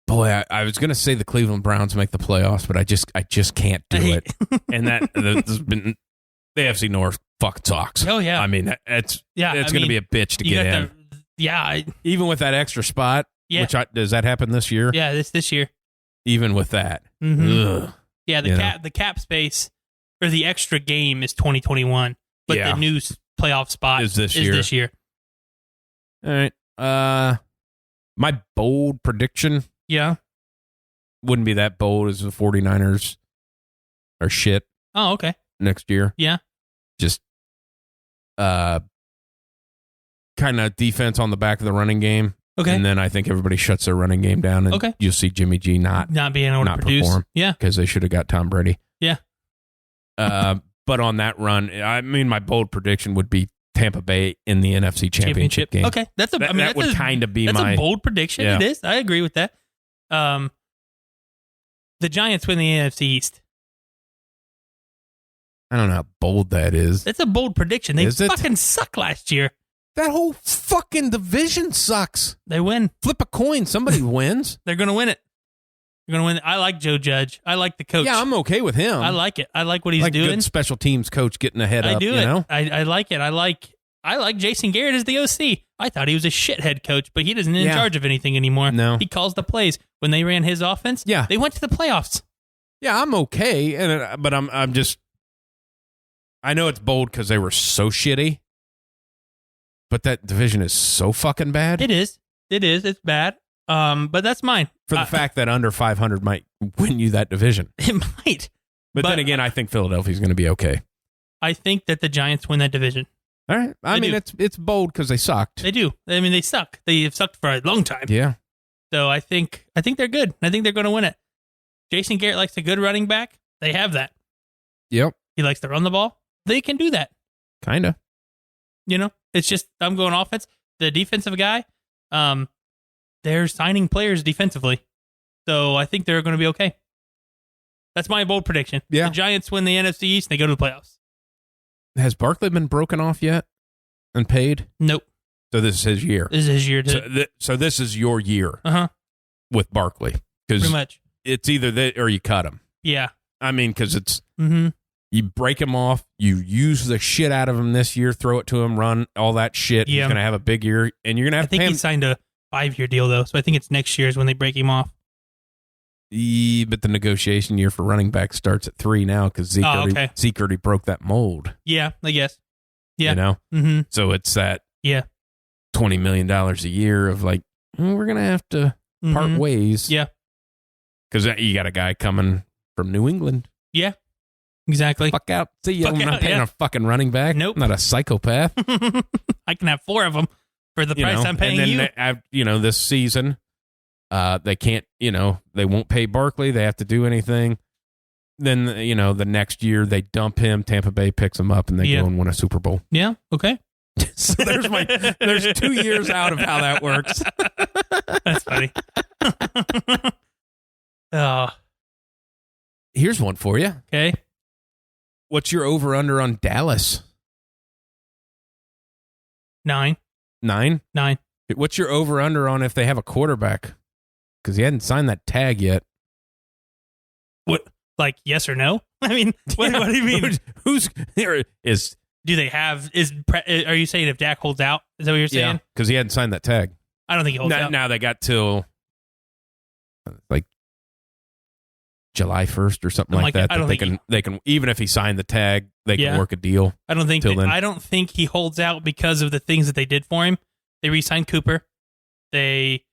Boy, I was going to say the Cleveland Browns make the playoffs, but I just can't do it. And there's been the AFC North fucking sucks. Oh yeah. I mean, it's going to be a bitch to get in. Even with that extra spot. Yeah. Which does that happen this year? Yeah, this year. Even with that. Mm-hmm. Yeah, the cap space for the extra game is 2021, but the new playoff spot is this year. All right. My bold prediction. Yeah. Wouldn't be that bold as the 49ers are shit. Oh, okay. Next year. Yeah. Just kind of defense on the back of the running game. Okay. And then I think everybody shuts their running game down, and you'll see Jimmy G not being able to produce. Perform. Yeah. Because they should have got Tom Brady. Yeah. But on that run, I mean, my bold prediction would be Tampa Bay in the NFC Championship game. Okay. That would kind of be that's a bold prediction. Yeah. It is. I agree with that. The Giants win the NFC East. I don't know how bold that is. That's a bold prediction. They fucking suck last year. That whole fucking division sucks. They win. Flip a coin. Somebody wins. They're going to win it. They're going to win it. I like Joe Judge. I like the coach. Yeah, I'm okay with him. I like it. I like what he's doing. Good special teams coach getting ahead up. I like it. I like Jason Garrett as the OC. I thought he was a shithead coach, but he isn't in charge of anything anymore. No. He calls the plays. When they ran his offense, they went to the playoffs. Yeah, I'm okay, but I'm just. I know it's bold because they were so shitty, but that division is so fucking bad. It is. It's bad. But that's mine. For the fact that under 500 might win you that division. It might. But then again, I think Philadelphia's going to be okay. I think that the Giants win that division. All right. I mean, it's bold because they sucked. They do. I mean, they suck. They have sucked for a long time. Yeah. So I think they're good. I think they're going to win it. Jason Garrett likes a good running back. They have that. Yep. He likes to run the ball. They can do that. Kind of. It's just I'm going offense. The defensive guy, they're signing players defensively. So I think they're going to be okay. That's my bold prediction. Yeah. The Giants win the NFC East and they go to the playoffs. Has Barkley been broken off yet and paid? Nope. So this is his year. This is his year. So this is your year with Barkley. Pretty much. It's either that or you cut him. Yeah. I mean, because it's you break him off, you use the shit out of him this year, throw it to him, run all that shit. Yeah. He's going to have a big year, and you're going to have to pay him. I think he signed a 5-year deal, though, so I think it's next year is when they break him off. But the negotiation year for running back starts at 3 now because Zeke already broke that mold. Yeah, I guess. Yeah. You know? Mm-hmm. So it's that $20 million a year of like, we're going to have to part ways. Yeah. Because you got a guy coming from New England. Yeah, exactly. Fuck out. See you. I'm not paying a fucking running back. Nope. I'm not a psychopath. I can have 4 of them for the price I'm paying you. And then, this season, they can't, they won't pay Barkley. They have to do anything. Then, the next year they dump him. Tampa Bay picks him up and they go and win a Super Bowl. Yeah. Okay. So there's 2 years out of how that works. That's funny. Here's one for you. Okay. What's your over-under on Dallas? 9. 9? 9. What's your over-under on if they have a quarterback? Because he hadn't signed that tag yet. What? Like yes or no? I mean, what do you mean? Who's there? Do they have? Are you saying if Dak holds out? Is that what you're saying? Yeah, because he hadn't signed that tag. I don't think he holds out. Now they got till like July 1st or something like that. They can even if he signed the tag, they can work a deal. I don't think he holds out because of the things that they did for him. They re-signed Cooper. They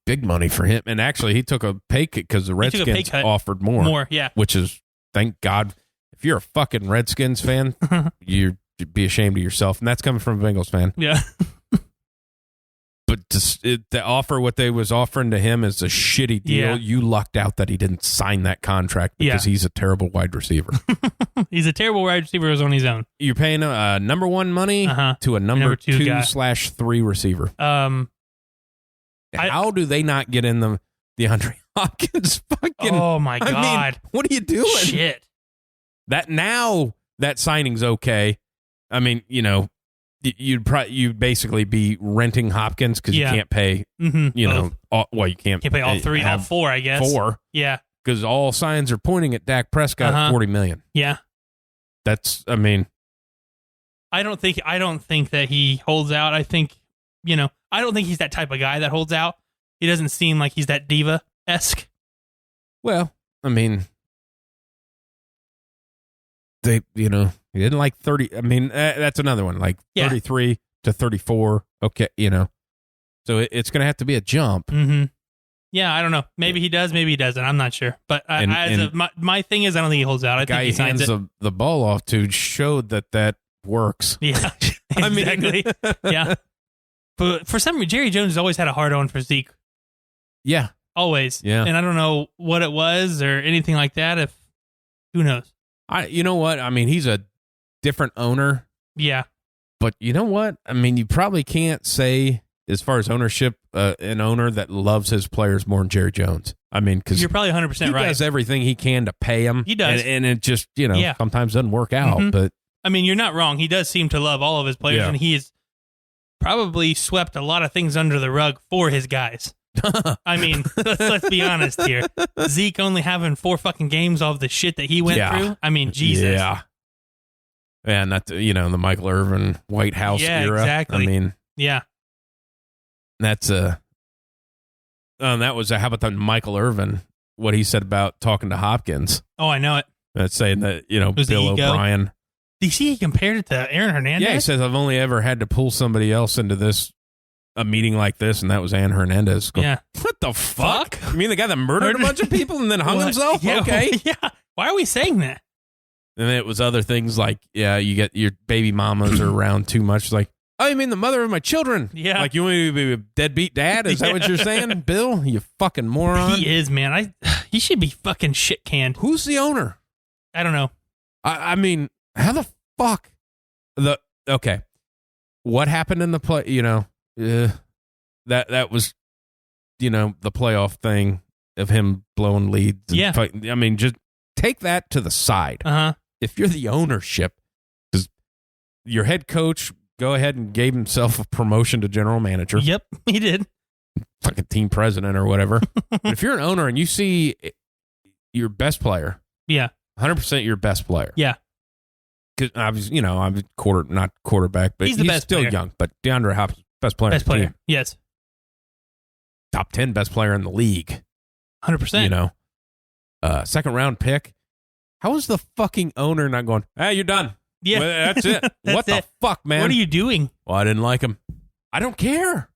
big money for him, and actually he took a pay cut because the Redskins offered more. More, yeah. Which is, thank God. If you're a fucking Redskins fan, you'd be ashamed of yourself, and that's coming from a Bengals fan. Yeah. But to offer what they was offering to him is a shitty deal. Yeah. You lucked out that he didn't sign that contract because he's a terrible wide receiver. He's a terrible wide receiver on his own. You're paying a number 1 money to a number 2/3 receiver. How do they not get in the DeAndre Hopkins fucking? Oh my God! I mean, what are you doing? Shit. That signing's okay. I mean, you'd basically be renting Hopkins because you can't pay. You you can't pay all 3, all 4. I guess 4. Yeah, because all signs are pointing at Dak Prescott $40 million. Yeah, that's. I mean, I don't think that he holds out. I think I don't think he's that type of guy that holds out. He doesn't seem like he's that diva-esque. Well, I mean, he didn't like 30. I mean, that's another one, like 33 to 34. Okay, so it's going to have to be a jump. Mm-hmm. Yeah, I don't know. Maybe he does, maybe he doesn't. I'm not sure. But my thing is, I don't think he holds out. I think he signs it. The ball off to showed that works. Yeah, exactly. Yeah. But for some reason, Jerry Jones has always had a hard-on for Zeke. Yeah. Always. Yeah. And I don't know what it was or anything like that. Who knows? You know what? I mean, he's a different owner. Yeah. But you know what? I mean, you probably can't say, as far as ownership, an owner that loves his players more than Jerry Jones. I mean, because you're probably 100% right. He does everything he can to pay him. He does. And it just, sometimes doesn't work out. Mm-hmm. But I mean, you're not wrong. He does seem to love all of his players, and he's probably swept a lot of things under the rug for his guys. I mean, let's be honest here. Zeke only having 4 fucking games of the shit that he went through. I mean, Jesus. Yeah. And that, the Michael Irvin White House era. Exactly. I mean, that's that was how about the Michael Irvin, what he said about talking to Hopkins. Oh, I know it. That's saying that, Bill O'Brien. Did you see he compared it to Aaron Hernandez? Yeah, he says, I've only ever had to pull somebody else into a meeting like this, and that was Aaron Hernandez. Yeah. What the fuck? You mean the guy that murdered a bunch of people and then hung himself? Yeah, okay. Yeah. Why are we saying that? And then it was other things like, you get your baby mamas are around too much. Like, oh, you mean the mother of my children? Yeah. Like, you want me to be a deadbeat dad? Is that what you're saying, Bill? You fucking moron. He is, man. He should be fucking shit canned. Who's the owner? I don't know. I mean, how the fuck? Okay. What happened in the play? That was, the playoff thing of him blowing leads. Yeah. I mean, just take that to the side. Uh-huh. If you're the ownership, because your head coach go ahead and gave himself a promotion to general manager. Yep, he did. Fucking team president or whatever. But if you're an owner and you see your best player, yeah, 100% your best player, yeah, because I'm not quarterback, but he's the best still player. Young. But DeAndre Hopkins, best player, best on the player, team. yes, Top 10 best player in the league. 100%. Second round pick. How is the fucking owner not going, hey, you're done? Yeah. Well, that's it. What the fuck, man? What are you doing? Well, I didn't like him. I don't care.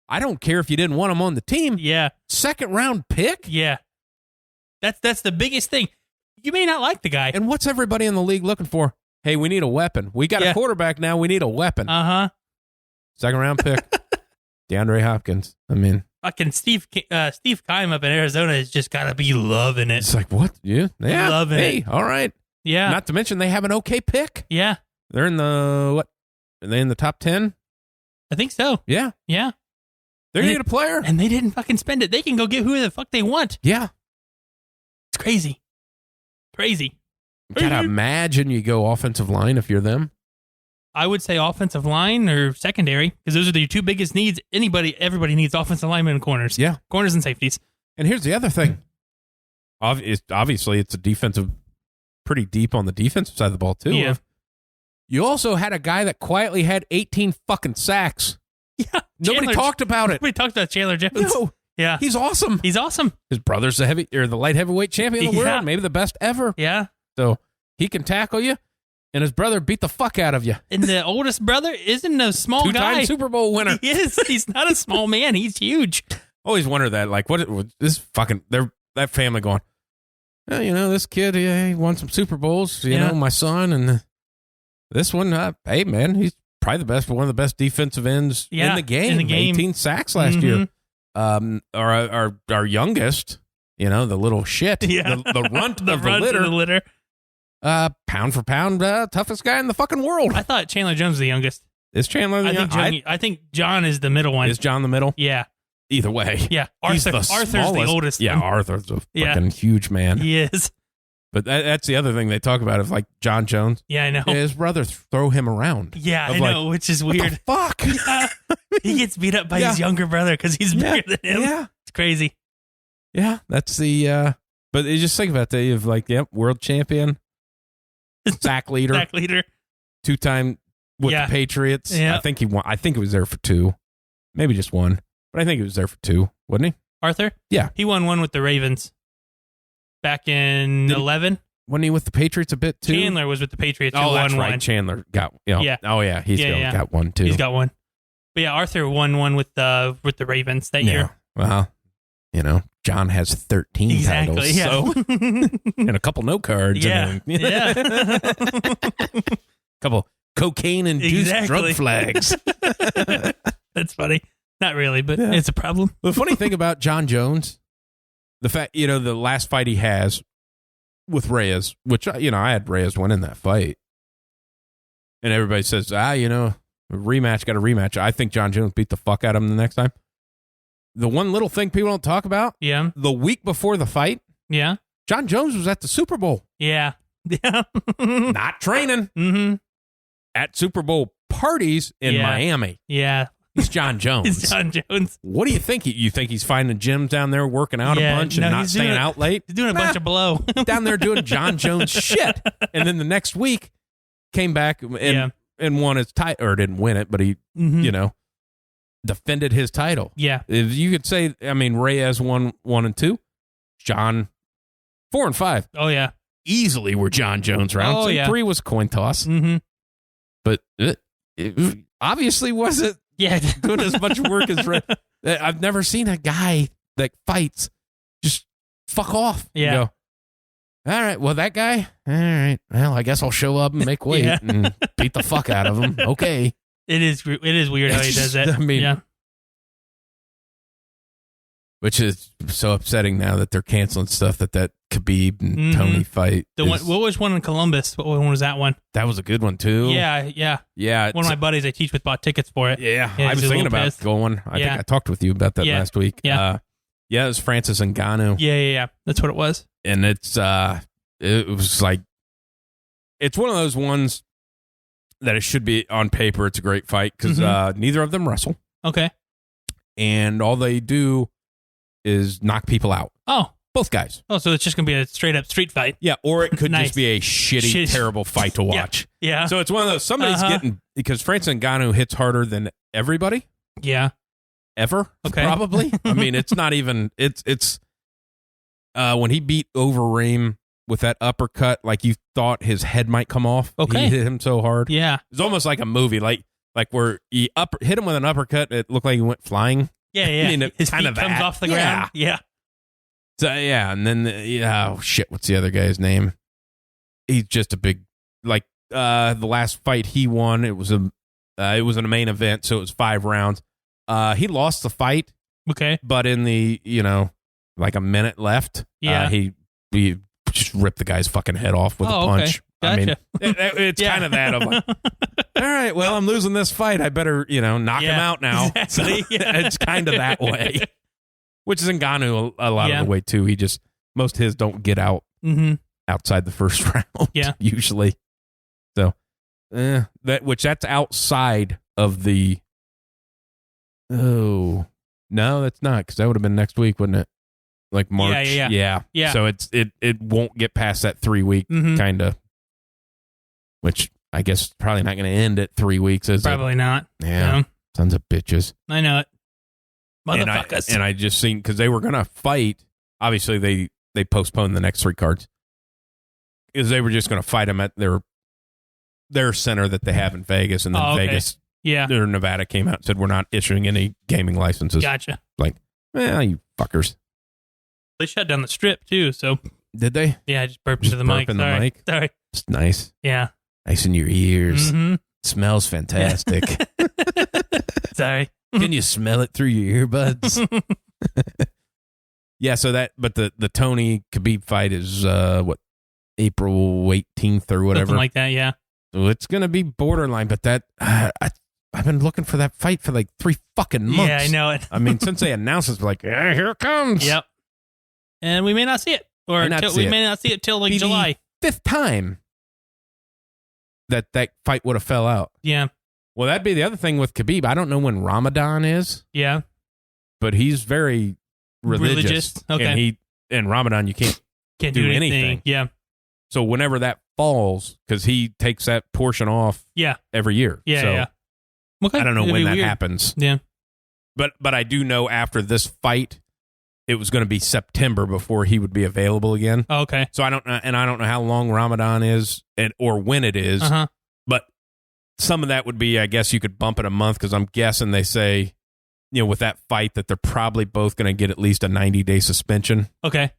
I don't care if you didn't want him on the team. Yeah. Second round pick? Yeah. That's the biggest thing. You may not like the guy. And what's everybody in the league looking for? Hey, we need a weapon. We got a quarterback now. We need a weapon. Uh-huh. Second round pick. DeAndre Hopkins. I mean. Fucking Steve Keim up in Arizona has just got to be loving it. It's like, what? Yeah. Loving it. All right. Yeah. Not to mention they have an okay pick. Yeah. They're in the, what? Are they in the top 10? I think so. Yeah. Yeah. They're going to get a player. And they didn't fucking spend it. They can go get who the fuck they want. Yeah. It's crazy. Crazy. Gotta imagine you go offensive line if you're them. I would say offensive line or secondary, because those are the two biggest needs. Everybody needs offensive linemen and corners. Yeah. Corners and safeties. And here's the other thing. Obviously, it's a defensive, pretty deep on the defensive side of the ball, too. Yeah. You also had a guy that quietly had 18 fucking sacks. Yeah. Nobody talked about it. Nobody talked about Chandler Jones. No. Yeah. He's awesome. He's awesome. His brother's the light heavyweight champion of the world, maybe the best ever. Yeah. So he can tackle you, and his brother beat the fuck out of you. And the oldest brother isn't a small guy. Two-time Super Bowl winner. He is. He's not a small man. He's huge. Always wonder that, like, that family going, well, this kid, he won some Super Bowls, you know, my son, and this one, hey, man, he's probably one of the best defensive ends in the game. 18 sacks last year. Our youngest, the little shit, the runt of the litter. Pound for pound, toughest guy in the fucking world. I thought Chandler Jones was the youngest. Is Chandler the youngest? I think John is the middle one. Is John the middle? Yeah. Either way. Yeah. Arthur's the oldest. Yeah, Arthur's a fucking huge man. He is. But that's the other thing they talk about is like John Jones. Yeah, I know. His brother throw him around. Yeah, I know, which is weird. What the fuck? Yeah. He gets beat up by his younger brother because he's bigger than him. Yeah. It's crazy. Yeah, that's the, but you just think about that. You have world champion, sack leader. 2-time with the Patriots. Yeah. I think he won. I think he was there for 2, maybe just 1, but I think he was there for 2, wasn't he? Arthur? Yeah. He won 1 with the Ravens back in 11. Wasn't he with the Patriots a bit too? Chandler was with the Patriots. Oh, that's won right. 1. Chandler got. Yeah. Oh yeah, he's got 1 too. He's got 1. But yeah, Arthur won 1 with the Ravens that year. Well, John has 13 titles. Yeah. So and a couple note cards. Yeah. Couple cocaine-induced drug flags. That's funny. Not really, but it's a problem. The funny thing about John Jones, the fact, the last fight he has with Reyes, which, I had Reyes winning that fight. And everybody says, a rematch, got a rematch. I think John Jones beat the fuck out of him the next time. The one little thing people don't talk about, the week before the fight, John Jones was at the Super Bowl. Yeah. Yeah. Not training. Mm-hmm. At Super Bowl parties in Miami. Yeah. He's John Jones. He's John Jones. What do you think? You think he's finding gyms down there working out a bunch and not staying out late? He's doing a bunch of blow. Down there doing John Jones shit. And then the next week came back and won his title, or didn't win it, but he, defended his title. Yeah. If you could say, Reyes won 1 and 2, John 4 and 5. Oh, yeah. Easily were John Jones rounds. Oh, yeah. 3 was coin toss. Mm-hmm. But it obviously wasn't doing as much work as I've never seen a guy that fights just fuck off. Yeah. You go, all right, well, that guy, all right, well, I guess I'll show up and make weight and beat the fuck out of him. Okay. It is weird how he does that. Which is so upsetting now that they're canceling stuff that Khabib and Tony fight. What was one in Columbus? What one was that one? That was a good one, too. Yeah. One of my buddies I teach with bought tickets for it. Yeah, I was thinking about going. I think I talked with you about that last week. Yeah. It was Francis Ngannou. Yeah. That's what it was. And it was like, it's one of those ones that it should be on paper. It's a great fight because neither of them wrestle. Okay. And all they do is knock people out. Oh. Both guys. Oh, so it's just going to be a straight-up street fight. Yeah, or it could just be a shitty, terrible fight to watch. Yeah. So it's one of those, somebody's getting, because Francis Ngannou hits harder than everybody. Yeah. Ever. Okay. Probably. I mean, it's not even, it's when he beat Overeem with that uppercut, like you thought his head might come off. Okay. He hit him so hard. Yeah. It's almost like a movie, like where he hit him with an uppercut, it looked like he went flying. Yeah, yeah. I mean, his kind feet of comes off the ground. Yeah. So, yeah, and then, oh, shit, what's the other guy's name? He's just a big, like, the last fight he won, it was in a main event, so it was 5 rounds. He lost the fight. Okay. But in the, like a minute left, he just ripped the guy's fucking head off with a punch. Gotcha. I mean, it's kind of that. I'm like, all right, well, I'm losing this fight. I better, knock him out now. Exactly. So it's kind of that way. Which is Ngannou a lot of the way, too. Most of his don't get out outside the first round, usually. So, that's outside of the, no, that's not, because that would have been next week, wouldn't it? Like March. Yeah. So it won't get past that 3-week kind of, which I guess probably not going to end at 3 weeks, is Probably it? not. Yeah. No. Sons of bitches. I know it. Motherfuckers. And I just seen, because they were going to fight, obviously they postponed the next 3 cards, because they were just going to fight them at their center that they have in Vegas, and then Vegas, or Nevada came out and said, we're not issuing any gaming licenses. Gotcha. Like, you fuckers. They shut down the strip, too, so. Did they? Yeah, I just burped into the mic. Sorry. It's nice. Yeah. Nice in your ears. Smells fantastic. Sorry. Can you smell it through your earbuds? Yeah, so but the Tony Khabib fight is April 18th or whatever. Something like that, yeah. So it's going to be borderline, but that I've been looking for that fight for like 3 fucking months. Yeah, I know it. I mean, since they announced it, it's like, here it comes. Yep. And we may not see it. Or we may not see it till like July. 5th time that fight would have fell out. Yeah. Well, that'd be the other thing with Khabib. I don't know when Ramadan is. Yeah. But he's very religious. Okay. And Ramadan, you can't do anything. Yeah. So whenever that falls, because he takes that portion off every year. Yeah, so yeah. Okay. I don't know when that happens. Yeah. But I do know after this fight, it was going to be September before he would be available again. Oh, okay. So I don't know how long Ramadan is or when it is. But some of that would be, I guess you could bump it a month, because I'm guessing they say, with that fight that they're probably both going to get at least a 90-day suspension. Okay.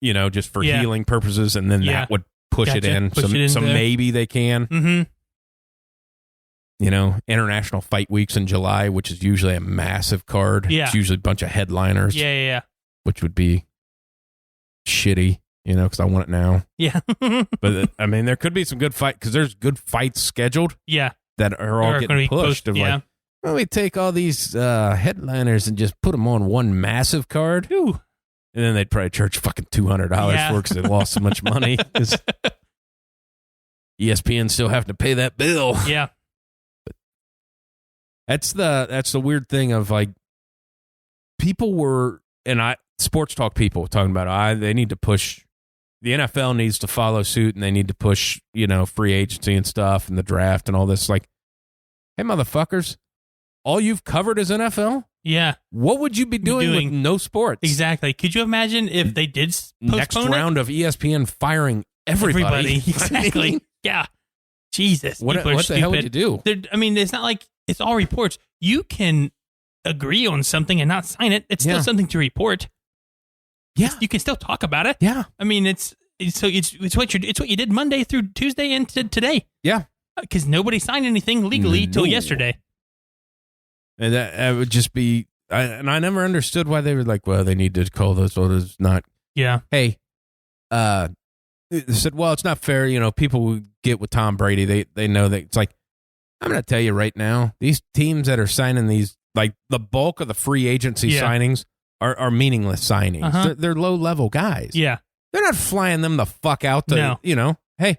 Just for healing purposes, and then that would push it in. So maybe they can. International Fight Weeks in July, which is usually a massive card. Yeah. It's usually a bunch of headliners. Yeah. Which would be shitty, because I want it now. Yeah. But, I mean, there could be some good fight, because there's good fights scheduled. Yeah. That are all getting pushed. Like, well, we take all these headliners and just put them on one massive card. Ooh. And then they'd probably charge fucking $200 for it, because they lost so much money. ESPN still have to pay that bill. Yeah. But that's the weird thing of, like, people were, and sports talk people talking about, they need to push, the NFL needs to follow suit, and they need to push, free agency and stuff and the draft and all this. Like, hey, motherfuckers, all you've covered is NFL? Yeah. What would you be doing with no sports? Exactly. Could you imagine if they did postpone next round of ESPN firing everybody? Exactly. Yeah. Jesus. What the hell would you do? I mean, it's not like it's all reports. You can agree on something and not sign it. It's still something to report. Yeah. You can still talk about it. Yeah. I mean, it's what you did Monday through Tuesday and today. Yeah. Because nobody signed anything legally till yesterday. And that would just be, and I never understood why they were like, well, they need to call those voters not. Yeah. Hey, they said, well, it's not fair. People who get with Tom Brady, they know that it's like, I'm going to tell you right now, these teams that are signing these, like the bulk of the free agency signings are meaningless signings. They're low level guys. Yeah. They're not flying them the fuck out to, hey,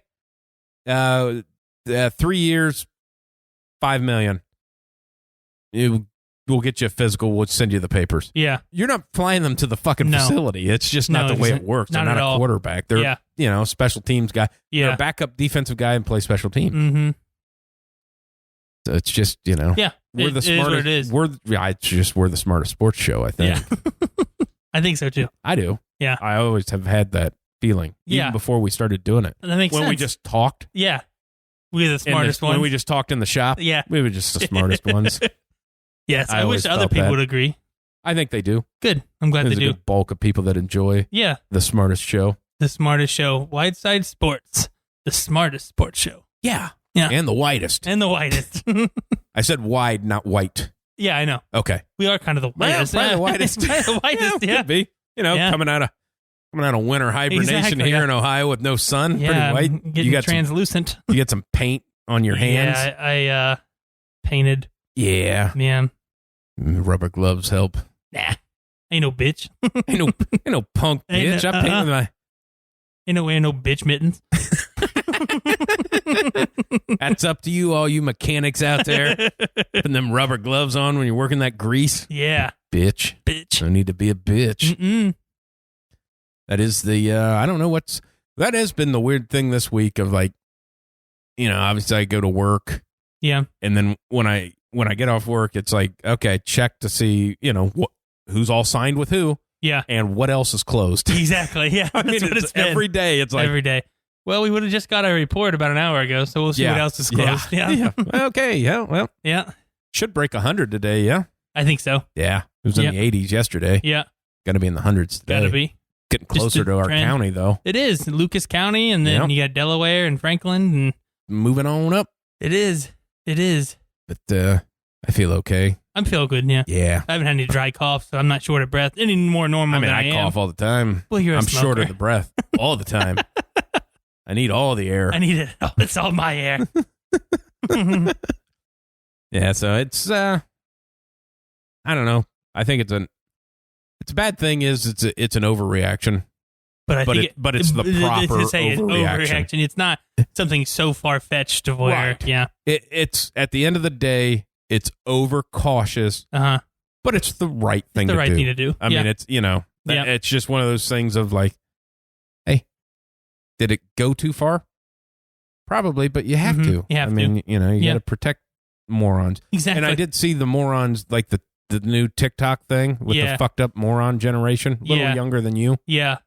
3 years, $5 million. We'll get you a physical. We'll send you the papers. Yeah. You're not flying them to the fucking facility. It's just not the way it works. They're not a quarterback. They're, special teams guy. Yeah. They're a backup defensive guy and play special teams. Mm-hmm. So it's just, Yeah. We're the smartest. It is. We're the smartest sports show, I think. Yeah. I think so, too. I do. Yeah. I always have had that feeling. Even before we started doing it. That makes sense. When we just talked. Yeah. We're the smartest ones. When we just talked in the shop. Yeah. We were just the smartest ones. Yes, I wish other people would agree. I think they do. Good. I'm glad There's they do. There's a good bulk of people that enjoy the smartest show. The smartest show. Wideside Sports. The smartest sports show. Yeah. Yeah. And the widest. And the widest. I said wide, not white. Yeah, I know. Okay. We are kind of the widest. Probably the widest. The widest, Could be. Coming out of winter hibernation here in Ohio with no sun. Yeah, pretty white. Getting translucent. You got some paint on your hands. Yeah, I painted. Yeah. Yeah. Rubber gloves help. Nah. Ain't no bitch. ain't no punk bitch. I paint with my... Ain't no wearing no bitch mittens. That's up to you, all you mechanics out there. Putting them rubber gloves on when you're working that grease. Yeah. Bitch. No need to be a bitch. Mm-mm. That is the, I don't know that has been the weird thing this week of obviously I go to work. Yeah. And then when I get off work, it's like, okay, check to see, who's all signed with who. Yeah. And what else is closed. Exactly. Yeah. I mean, it's every day. It's like every day. Well, we would have just got a report about an hour ago, so we'll see what else is closed. Yeah. Okay. Yeah. Well. Yeah. Should break 100 today. Yeah. I think so. Yeah. It was in the 80s yesterday. Yeah. Got to be in the hundreds today. Got to be. Getting closer to our county, though. It is. Lucas County, and then you got Delaware and Franklin. And moving on up. It is. But I feel okay. I'm feeling good, yeah. Yeah. I haven't had any dry cough, so I'm not short of breath. Any more normal than I am. I cough all the time. Well, you're a I'm smoker. short of the breath all the time. I need all the air. I need it. Oh, it's all my air. Yeah, so it's, I don't know. I think it's a bad thing is it's an overreaction. But it's the proper overreaction. It's not something so far-fetched to where, It's, at the end of the day, it's overcautious, but it's the right thing to do. It's the right thing to do. I mean, it's, it's just one of those things of like, hey, did it go too far? Probably, but you have to. You have I mean, you got to protect morons. Exactly. And I did see the morons, like the new TikTok thing with the fucked up moron generation, a little younger than you. Yeah.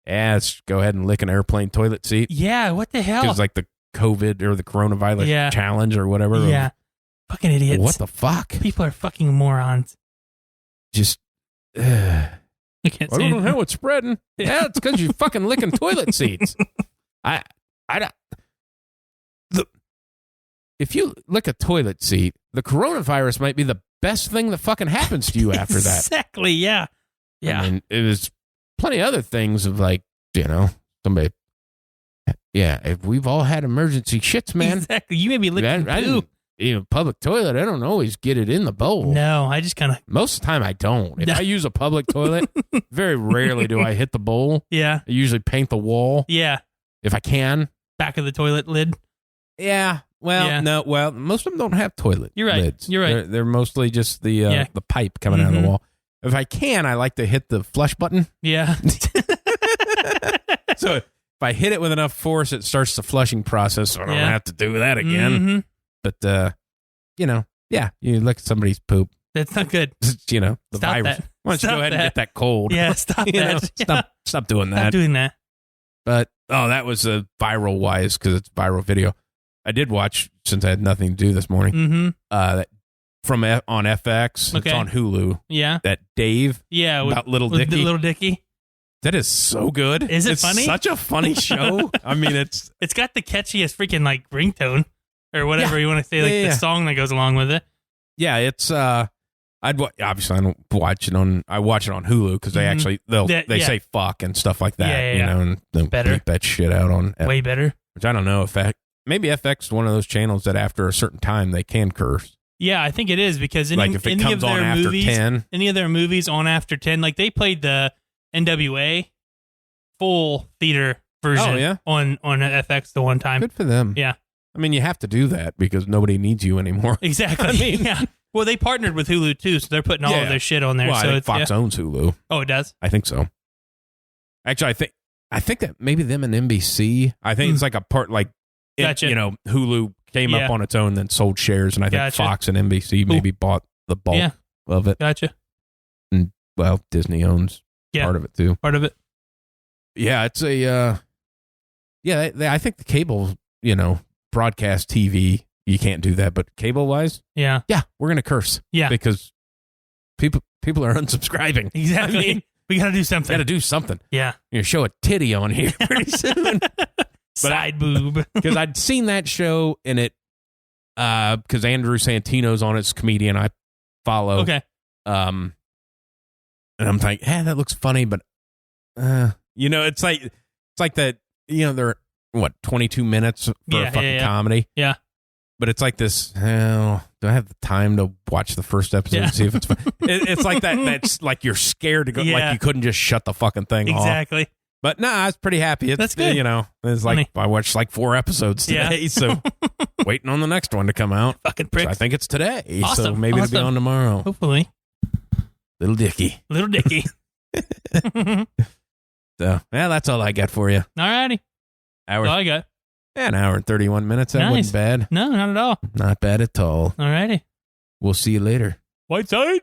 Yeah, let's go ahead and lick an airplane toilet seat. Yeah, what the hell? Because like the COVID or the coronavirus challenge or whatever. Yeah. Fucking idiots. What the fuck? People are fucking morons. Just, I can't say I don't know how it's spreading. Yeah, it's because you're fucking licking toilet seats. If you lick a toilet seat, the coronavirus might be the best thing that fucking happens to you after that. Exactly, yeah. Yeah. I mean, it was plenty of other things of like, somebody. Yeah, we've all had emergency shits, man. Exactly. You may be licking poo. Public toilet, I don't always get it in the bowl. No, I just kind of... Most of the time, I don't. If I use a public toilet, very rarely do I hit the bowl. Yeah. I usually paint the wall. Yeah. If I can. Back of the toilet lid. Yeah. Well, no. Well, most of them don't have toilet You're right. lids. You're right. They're mostly just the pipe coming out of the wall. If I can, I like to hit the flush button. Yeah. So if I hit it with enough force, it starts the flushing process, so I don't have to do that again. But, you lick somebody's poop. That's not good. The Stop virus. That. Why don't you go ahead and get that cold? Yeah, stop that. Stop doing that. Stop doing that. But, that was viral-wise because it's viral video. I did watch, since I had nothing to do this morning, from on FX. Okay. It's on Hulu. Yeah. That Dave about Little Dicky. Little Dicky. That is so good. Is it it's funny? It's such a funny show. I mean, it's got the catchiest freaking like ringtone or whatever you want to say, the song that goes along with it. Yeah, it's obviously I don't watch it on. I watch it on Hulu because they actually they say fuck and stuff like that. And they'll beat that shit out on way better. Which I don't know if maybe FX is one of those channels that after a certain time they can curse. Yeah, I think it is because if it comes on after 10, any of their movies on after 10, like they played the NWA full theater version on FX the one time. Good for them. Yeah. I mean, you have to do that because nobody needs you anymore. Exactly. I mean, yeah. Well, they partnered with Hulu too, so they're putting all of their shit on there. Well, so I think Fox owns Hulu. Oh, it does? I think so. Actually, I think that maybe them and NBC. I think it's like a part like Gotcha. Hulu came up on its own, then sold shares, and I think Fox and NBC maybe bought the bulk of it. Gotcha. And well, Disney owns part of it too. Part of it. Yeah, it's a I think the cable, broadcast TV, you can't do that, but cable wise, yeah, we're gonna curse, because people are unsubscribing. Exactly. I mean, we gotta do something. Yeah, you're gonna show a titty on here pretty soon. Side boob. Because I'd seen that show and it, because Andrew Santino's on it's comedian I follow. Okay. And I'm like, that looks funny, but it's like that. They're 22 minutes for a fucking comedy. Yeah. But it's like this. Do I have the time to watch the first episode and see if it's fun? It's like that. That's like you're scared to go. Like you couldn't just shut the fucking thing off. Exactly. But I was pretty happy. That's good. It's like I watched like 4 episodes today, so waiting on the next one to come out. Fucking pricks. I think it's today, awesome. so maybe it'll be on tomorrow. Hopefully. Little Dicky. So, that's all I got for you. Alrighty. Hour, that's all I got. An hour and 31 minutes. That wasn't bad. No, not at all. Not bad at all. Alrighty. We'll see you later. Whiteside.